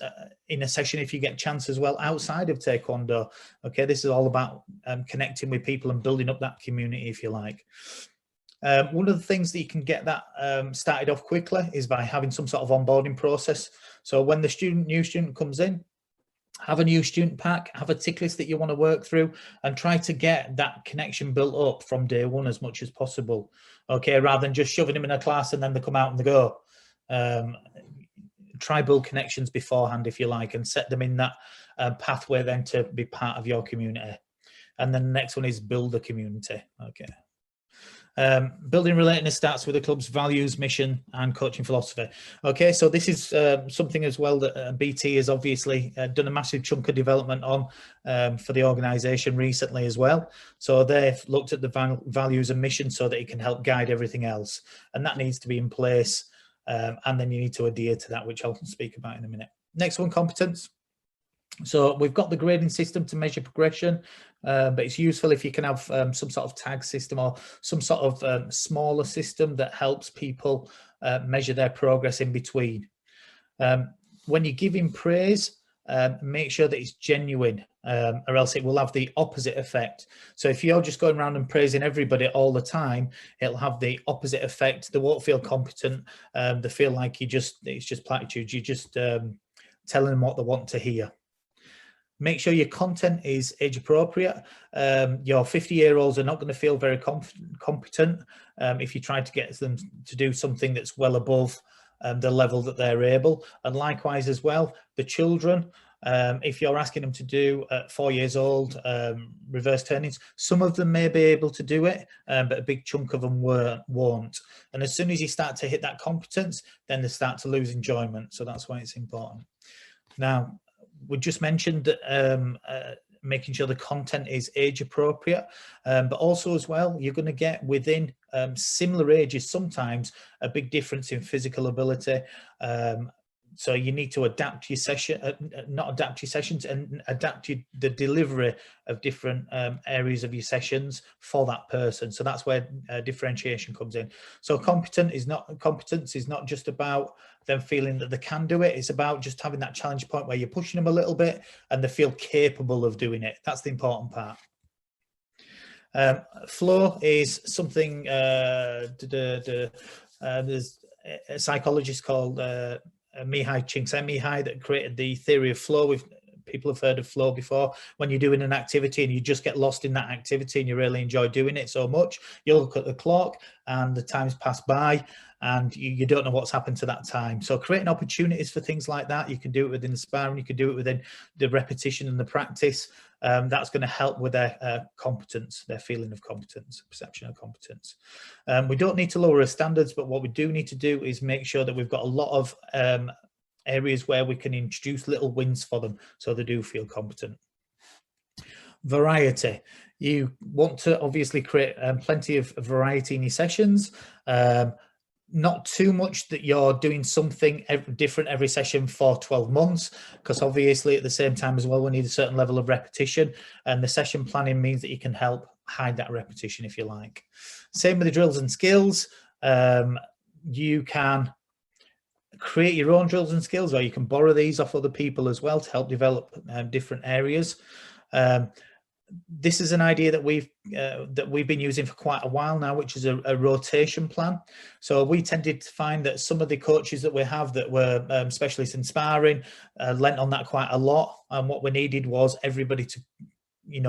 Speaker 2: in a session if you get a chance as well outside of Taekwondo. Okay, this is all about connecting with people and building up that community, if you like. One of the things that you can get that started off quickly is by having some sort of onboarding process. So when the new student comes in, have a new student pack, have a tick list that you want to work through, and try to get that connection built up from day one as much as possible. Okay, rather than just shoving them in a class and then they come out and they go. Try build connections beforehand, if you like, and set them in that pathway then to be part of your community. And then the next one is build a community. Okay. Building relatedness starts with the club's values, mission, and coaching philosophy. Okay, so this is something as well that BT has obviously done a massive chunk of development on for the organisation recently as well. So they've looked at the values and mission so that it can help guide everything else, and that needs to be in place. And then you need to adhere to that, which I'll speak about in a minute. Next one, competence. So we've got the grading system to measure progression, but it's useful if you can have some sort of tag system or some sort of smaller system that helps people measure their progress in between. When you're giving praise, make sure that it's genuine, or else it will have the opposite effect. So if you're just going around and praising everybody all the time, it'll have the opposite effect. They won't feel competent. They feel like it's just platitudes. You're just telling them what they want to hear. Make sure your content is age appropriate. Your 50-year-olds are not going to feel very competent if you try to get them to do something that's well above the level that they're able. And likewise as well, the children, if you're asking them to do at 4 years old reverse turnings, some of them may be able to do it, but a big chunk of them won't. And as soon as you start to hit that competence, then they start to lose enjoyment. So that's why it's important. Now, we just mentioned that making sure the content is age appropriate, but also as well, you're going to get within similar ages sometimes a big difference in physical ability. So you need to adapt your session, not adapt your sessions, and adapt the delivery of different areas of your sessions for that person. So that's where differentiation comes in. So competence is not just about them feeling that they can do it. It's about just having that challenge point where you're pushing them a little bit and they feel capable of doing it. That's the important part. Flow is something, there's a psychologist called Mihai Csikszentmihalyi that created the theory of flow. People have heard of flow before. When you're doing an activity and you just get lost in that activity and you really enjoy doing it so much, you look at the clock and the time's passed by and you don't know what's happened to that time. So creating opportunities for things like that. You can do it within the sparring, you can do it within the repetition and the practice. That's going to help with their competence, their feeling of competence, perception of competence. We don't need to lower our standards, but what we do need to do is make sure that we've got a lot of areas where we can introduce little wins for them so they do feel competent. Variety. You want to obviously create plenty of variety in your sessions. Not too much that you're doing something different every session for 12 months, because obviously at the same time as well, we need a certain level of repetition, and the session planning means that you can help hide that repetition if you like. Same with the drills and skills. You can create your own drills and skills, or you can borrow these off other people as well to help develop different areas. This is an idea that we've been using for quite a while now, which is a rotation plan. So we tended to find that some of the coaches that we have that were specialists in sparring lent on that quite a lot, and what we needed was everybody to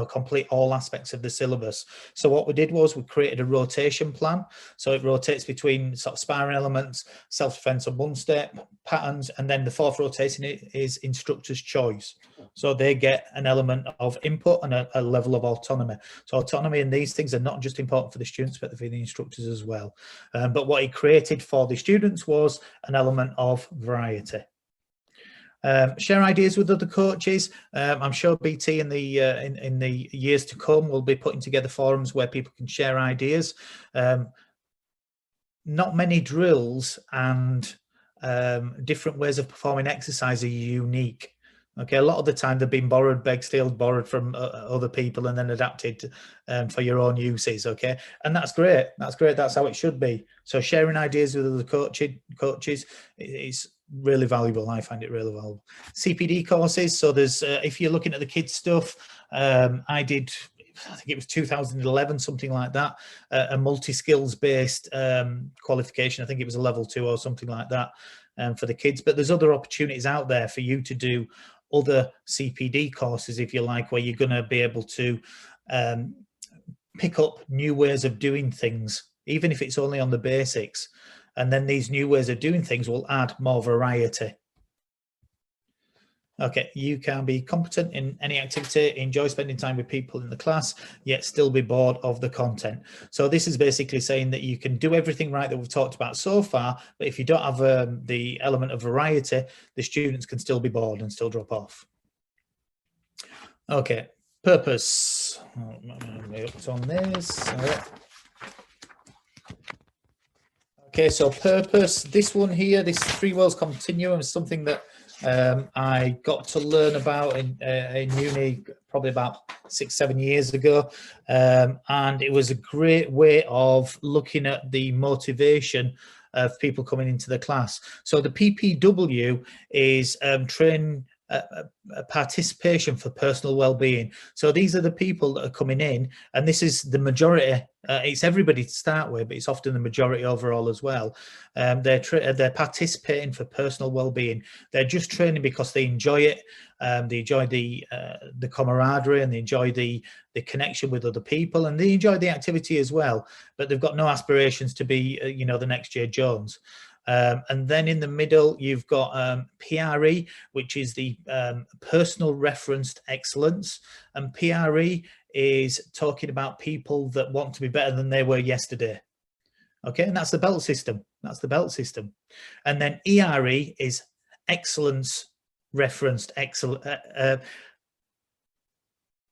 Speaker 2: complete all aspects of the syllabus. So what we did was we created a rotation plan. So it rotates between sort of sparring elements, self-defense and one step patterns, and then the fourth rotation is instructor's choice. So they get an element of input and a level of autonomy. So autonomy and these things are not just important for the students, but for the instructors as well. But what it created for the students was an element of variety. Share ideas with other coaches. I'm sure BT in the years to come will be putting together forums where people can share ideas. not many drills and different ways of performing exercise are unique. Okay, a lot of the time they've been borrowed, begged, stealed, borrowed from other people and then adapted for your own uses. Okay, and that's great. That's great. That's how it should be. So sharing ideas with other coaches is really valuable. I find it really valuable. CPD courses. So there's if you're looking at the kids stuff, I think it was 2011, something like that, a multi-skills based qualification. I think it was a level 2 or something like that for the kids. But there's other opportunities out there for you to do other CPD courses, if you like, where you're going to be able to pick up new ways of doing things, even if it's only on the basics. And then these new ways of doing things will add more variety. Okay, you can be competent in any activity, enjoy spending time with people in the class, yet still be bored of the content. So this is basically saying that you can do everything right that we've talked about so far, but if you don't have the element of variety, the students can still be bored and still drop off. Okay, purpose. It's on this. Okay, so purpose. This one here, this 3 worlds continuum, is something that I got to learn about in uni probably about 6-7 years ago, and it was a great way of looking at the motivation of people coming into the class. So the PPW is train participation for personal well-being. So these are the people that are coming in, and this is the majority. It's everybody to start with, but it's often the majority overall as well. They're participating for personal well-being. They're just training because they enjoy it. They enjoy the camaraderie, and they enjoy the connection with other people, and they enjoy the activity as well. But they've got no aspirations to be, the next Jay Jones. And then in the middle, you've got PRE, which is the personal referenced excellence. And PRE is talking about people that want to be better than they were yesterday. Okay, and that's the belt system. That's the belt system. And then ERE is excellence referenced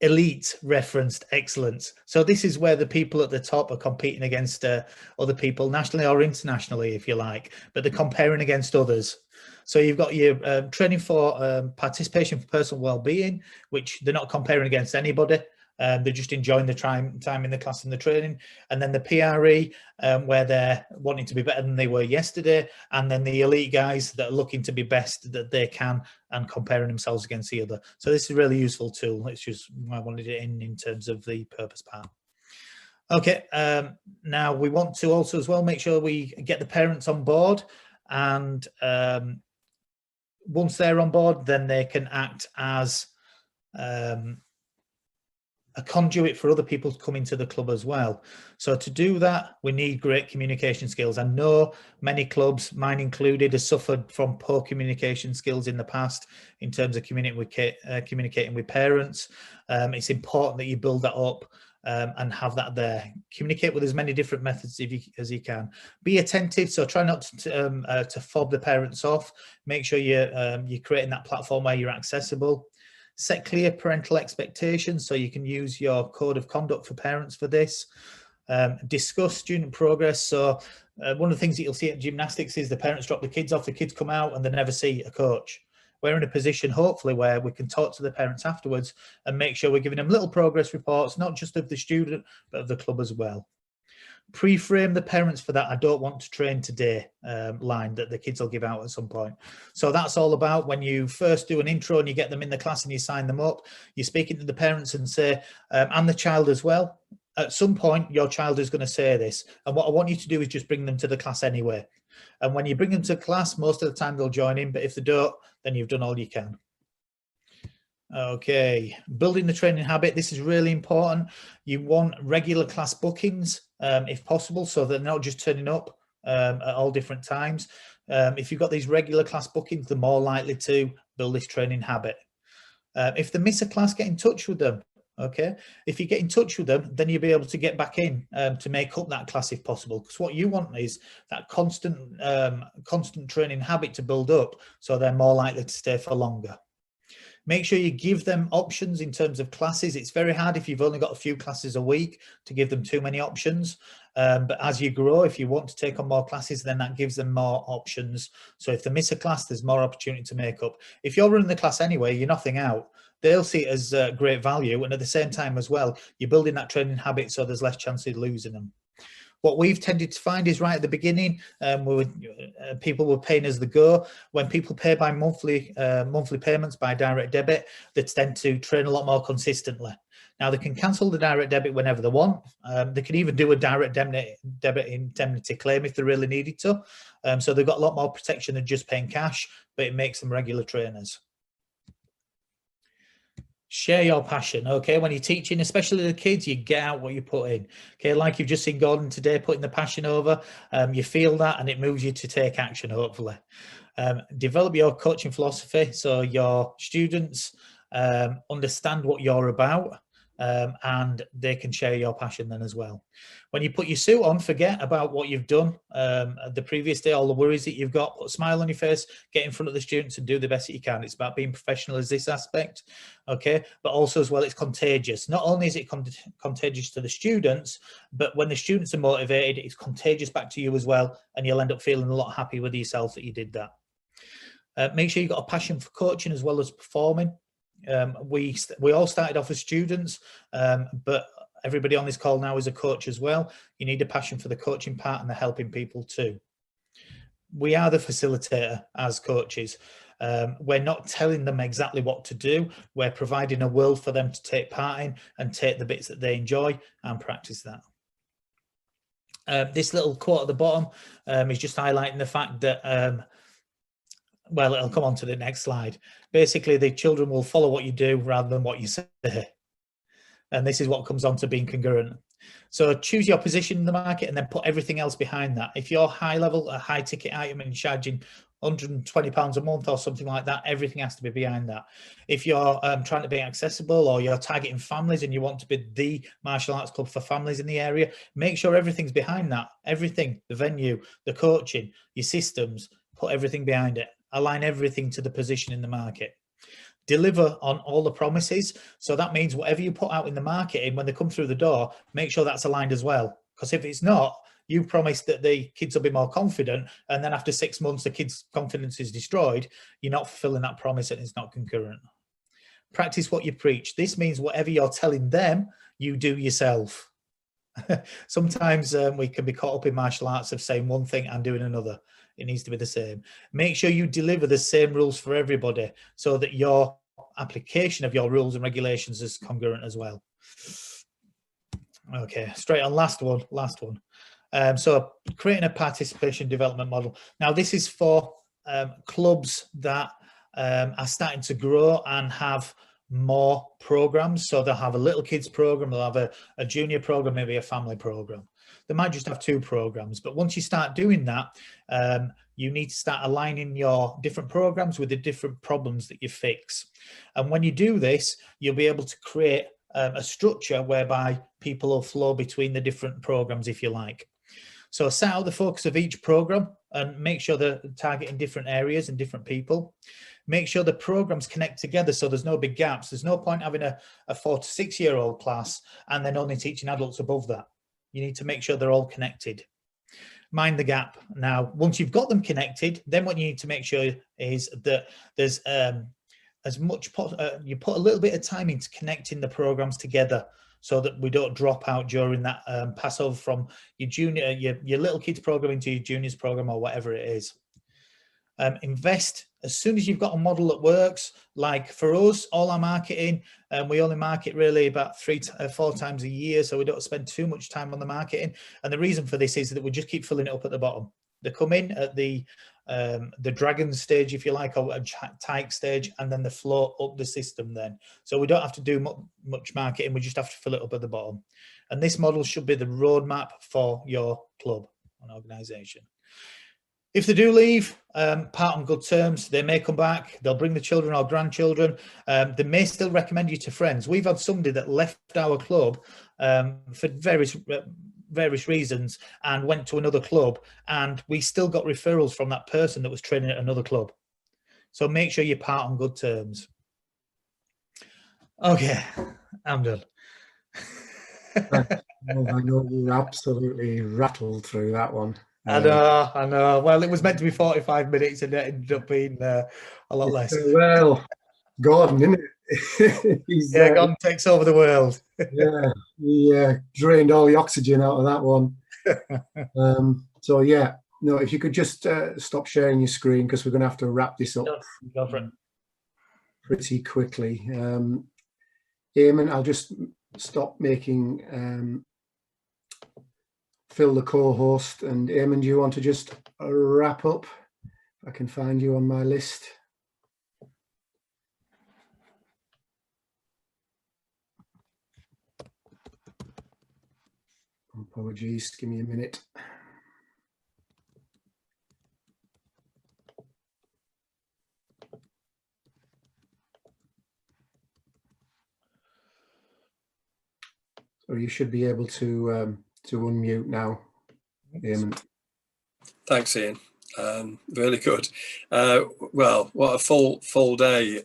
Speaker 2: elite referenced excellence. So this is where the people at the top are competing against other people nationally or internationally, if you like, but they're comparing against others. So you've got your training for participation for personal well-being, which they're not comparing against anybody. They're just enjoying the time in the class and the training. And then the PRE, where they're wanting to be better than they were yesterday. And then the elite guys that are looking to be best that they can and comparing themselves against the other. So this is a really useful tool. It's just I wanted it in terms of the purpose part. Okay, now we want to also as well make sure we get the parents on board. And once they're on board, then they can act as a conduit for other people to come into the club as well. So to do that, we need great communication skills. I know many clubs, mine included, have suffered from poor communication skills in the past in terms of communicating with parents. It's important that you build that up and have that there. Communicate with as many different methods as you can. Be attentive, so try not to fob the parents off. Make sure you're creating that platform where you're accessible. Set clear parental expectations, so you can use your code of conduct for parents for this. Discuss student progress. So one of the things that you'll see at gymnastics is the parents drop the kids off, the kids come out and they never see a coach. We're in a position, hopefully, where we can talk to the parents afterwards and make sure we're giving them little progress reports, not just of the student, but of the club as well. Pre-frame the parents for that "I don't want to train today" line that the kids will give out at some point. So that's all about when you first do an intro and you get them in the class and you sign them up, you're speaking to the parents and say, and the child as well. At some point, your child is going to say this. And what I want you to do is just bring them to the class anyway. And when you bring them to class, most of the time they'll join in. But if they don't, then you've done all you can. Okay, building the training habit. This is really important. You want regular class bookings if possible, so they're not just turning up at all different times. If you've got these regular class bookings, they're more likely to build this training habit. If they miss a class, get in touch with them. Okay, if you get in touch with them, then you'll be able to get back in to make up that class if possible, because what you want is that constant training habit to build up, so they're more likely to stay for longer. Make sure you give them options in terms of classes. It's very hard if you've only got a few classes a week to give them too many options. But as you grow, if you want to take on more classes, then that gives them more options. So if they miss a class, there's more opportunity to make up. If you're running the class anyway, you're nothing out. They'll see it as great value. And at the same time as well, you're building that training habit so there's less chance of losing them. What we've tended to find is right at the beginning, people were paying as they go. When people pay by monthly payments by direct debit, they tend to train a lot more consistently. Now, they can cancel the direct debit whenever they want. They can even do a direct debit indemnity claim if they really needed to. So they've got a lot more protection than just paying cash, but it makes them regular trainers. Share your passion, okay? When you're teaching, especially the kids, you get out what you put in, okay? Like you've just seen Gordon today putting the passion over, you feel that and it moves you to take action, hopefully. Develop your coaching philosophy so your students understand what you're about, and they can share your passion then as well. When you put your suit on, forget about what you've done the previous day, all the worries that you've got, put a smile on your face, get in front of the students and do the best that you can. It's about being professional as this aspect, okay? But also as well, it's contagious. Not only is it contagious to the students, but when the students are motivated, it's contagious back to you as well, and you'll end up feeling a lot happy with yourself that you did that. Make sure you've got a passion for coaching as well as performing. We all started off as students, but everybody on this call now is a coach as well. You need a passion for the coaching part and the helping people too. We are the facilitator as coaches. We're not telling them exactly what to do. We're providing a world for them to take part in and take the bits that they enjoy and practice that. This little quote at the bottom is just highlighting the fact that well, it'll come on to the next slide. Basically, the children will follow what you do rather than what you say. And this is what comes on to being congruent. So choose your position in the market and then put everything else behind that. If you're high level, a high ticket item and you're charging £120 a month or something like that, everything has to be behind that. If you're trying to be accessible or you're targeting families and you want to be the martial arts club for families in the area, make sure everything's behind that. Everything, the venue, the coaching, your systems, put everything behind it. Align everything to the position in the market. Deliver on all the promises. So that means whatever you put out in the market, and when they come through the door, make sure that's aligned as well. Because if it's not, you promised that the kids will be more confident, and then after 6 months, the kids' confidence is destroyed. You're not fulfilling that promise and it's not concurrent. Practice what you preach. This means whatever you're telling them, you do yourself. Sometimes we can be caught up in martial arts of saying one thing and doing another. It needs to be the same. Make sure you deliver the same rules for everybody so that your application of your rules and regulations is congruent as well. Okay, straight on, last one. So creating a participation development model. Now this is for clubs that are starting to grow and have more programs. So they'll have a little kids program, they'll have a junior program, maybe a family program. They might just have 2 programs, but once you start doing that, you need to start aligning your different programs with the different problems that you fix. And when you do this, you'll be able to create a structure whereby people will flow between the different programs, if you like. So set out the focus of each program and make sure they're targeting different areas and different people. Make sure the programs connect together so there's no big gaps. There's no point having a 4 to 6 year old class and then only teaching adults above that. You need to make sure they're all connected. Mind the gap. Now, once you've got them connected, then what you need to make sure is that there's you put a little bit of time into connecting the programs together so that we don't drop out during that pass over from your junior, your little kids program into your juniors program or whatever it is. Invest as soon as you've got a model that works. Like for us, all our marketing, we only market really about 3 to 4 times a year, so we don't spend too much time on the marketing. And the reason for this is that we just keep filling it up at the bottom. They come in at the dragon stage, if you like, or a tyke stage, and then they flow up the system then. So we don't have to do much marketing, we just have to fill it up at the bottom. And this model should be the roadmap for your club and organisation. If they do leave, part on good terms. They may come back, they'll bring the children or grandchildren. They may still recommend you to friends. We've had somebody that left our club for various reasons and went to another club, and we still got referrals from that person that was training at another club. So make sure you part on good terms. Okay, I'm done.
Speaker 1: Well, I know you absolutely rattled through that one.
Speaker 2: I know. Well, it was meant to be 45 minutes and it ended up being a lot less.
Speaker 1: Well, Gordon, isn't it? He's,
Speaker 2: Yeah, Gordon takes over the world.
Speaker 1: yeah, he drained all the oxygen out of that one. So yeah, no, if you could just stop sharing your screen, because we're going to have to wrap this up
Speaker 2: Go for it.
Speaker 1: pretty quickly. Eamon, I'll just stop making Phill the co-host, and Eamon, do you want to just wrap up? If I can find you on my list. Apologies, give me a minute. So you should be able to unmute now, Eamon.
Speaker 4: Thanks, Ian. Really good. Well, what a full day.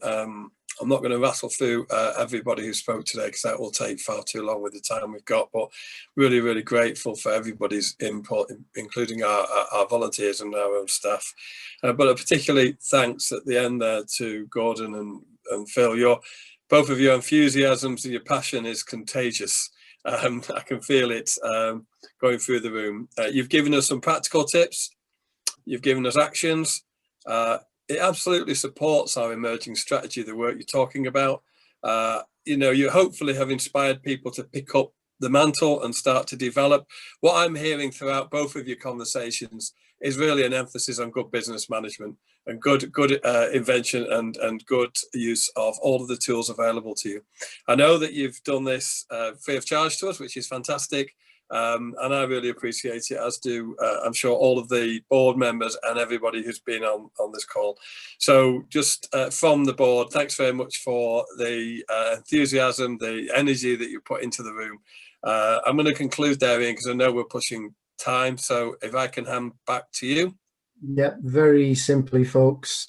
Speaker 4: I'm not going to rattle through everybody who spoke today, because that will take far too long with the time we've got, but really, really grateful for everybody's input, including our volunteers and our own staff. But a particularly thanks at the end there to Gordon and Phill. Both of your enthusiasms and your passion is contagious. I can feel it going through the room. You've given us some practical tips. You've given us actions. It absolutely supports our emerging strategy, the work you're talking about. You hopefully have inspired people to pick up the mantle and start to develop. What I'm hearing throughout both of your conversations is really an emphasis on good business management and good invention and good use of all of the tools available to you. I know that you've done this free of charge to us, which is fantastic. And I really appreciate it, as do I'm sure all of the board members and everybody who's been on this call. So just from the board, thanks very much for the enthusiasm, the energy that you put into the room. I'm going to conclude there, Ian, because I know we're pushing time. So if I can hand back to you.
Speaker 1: Yeah, very simply, folks.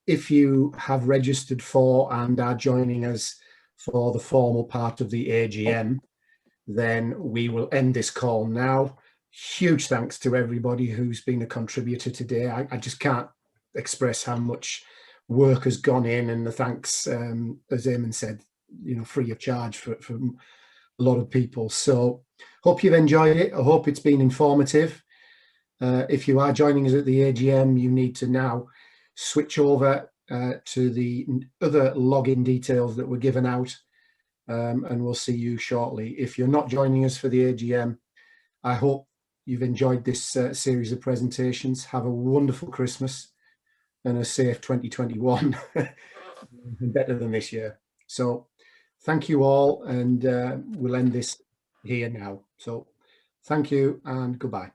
Speaker 1: If you have registered for and are joining us for the formal part of the AGM, then we will end this call now. Huge thanks to everybody who's been a contributor today. I just can't express how much work has gone in, and the thanks, as Eamon said, free of charge for a lot of people. So hope you've enjoyed it. I hope it's been informative. If you are joining us at the AGM, you need to now switch over to the other login details that were given out. And we'll see you shortly. If you're not joining us for the AGM, I hope you've enjoyed this series of presentations. Have a wonderful Christmas and a safe 2021, better than this year. So thank you all, and we'll end this here now. So thank you and goodbye.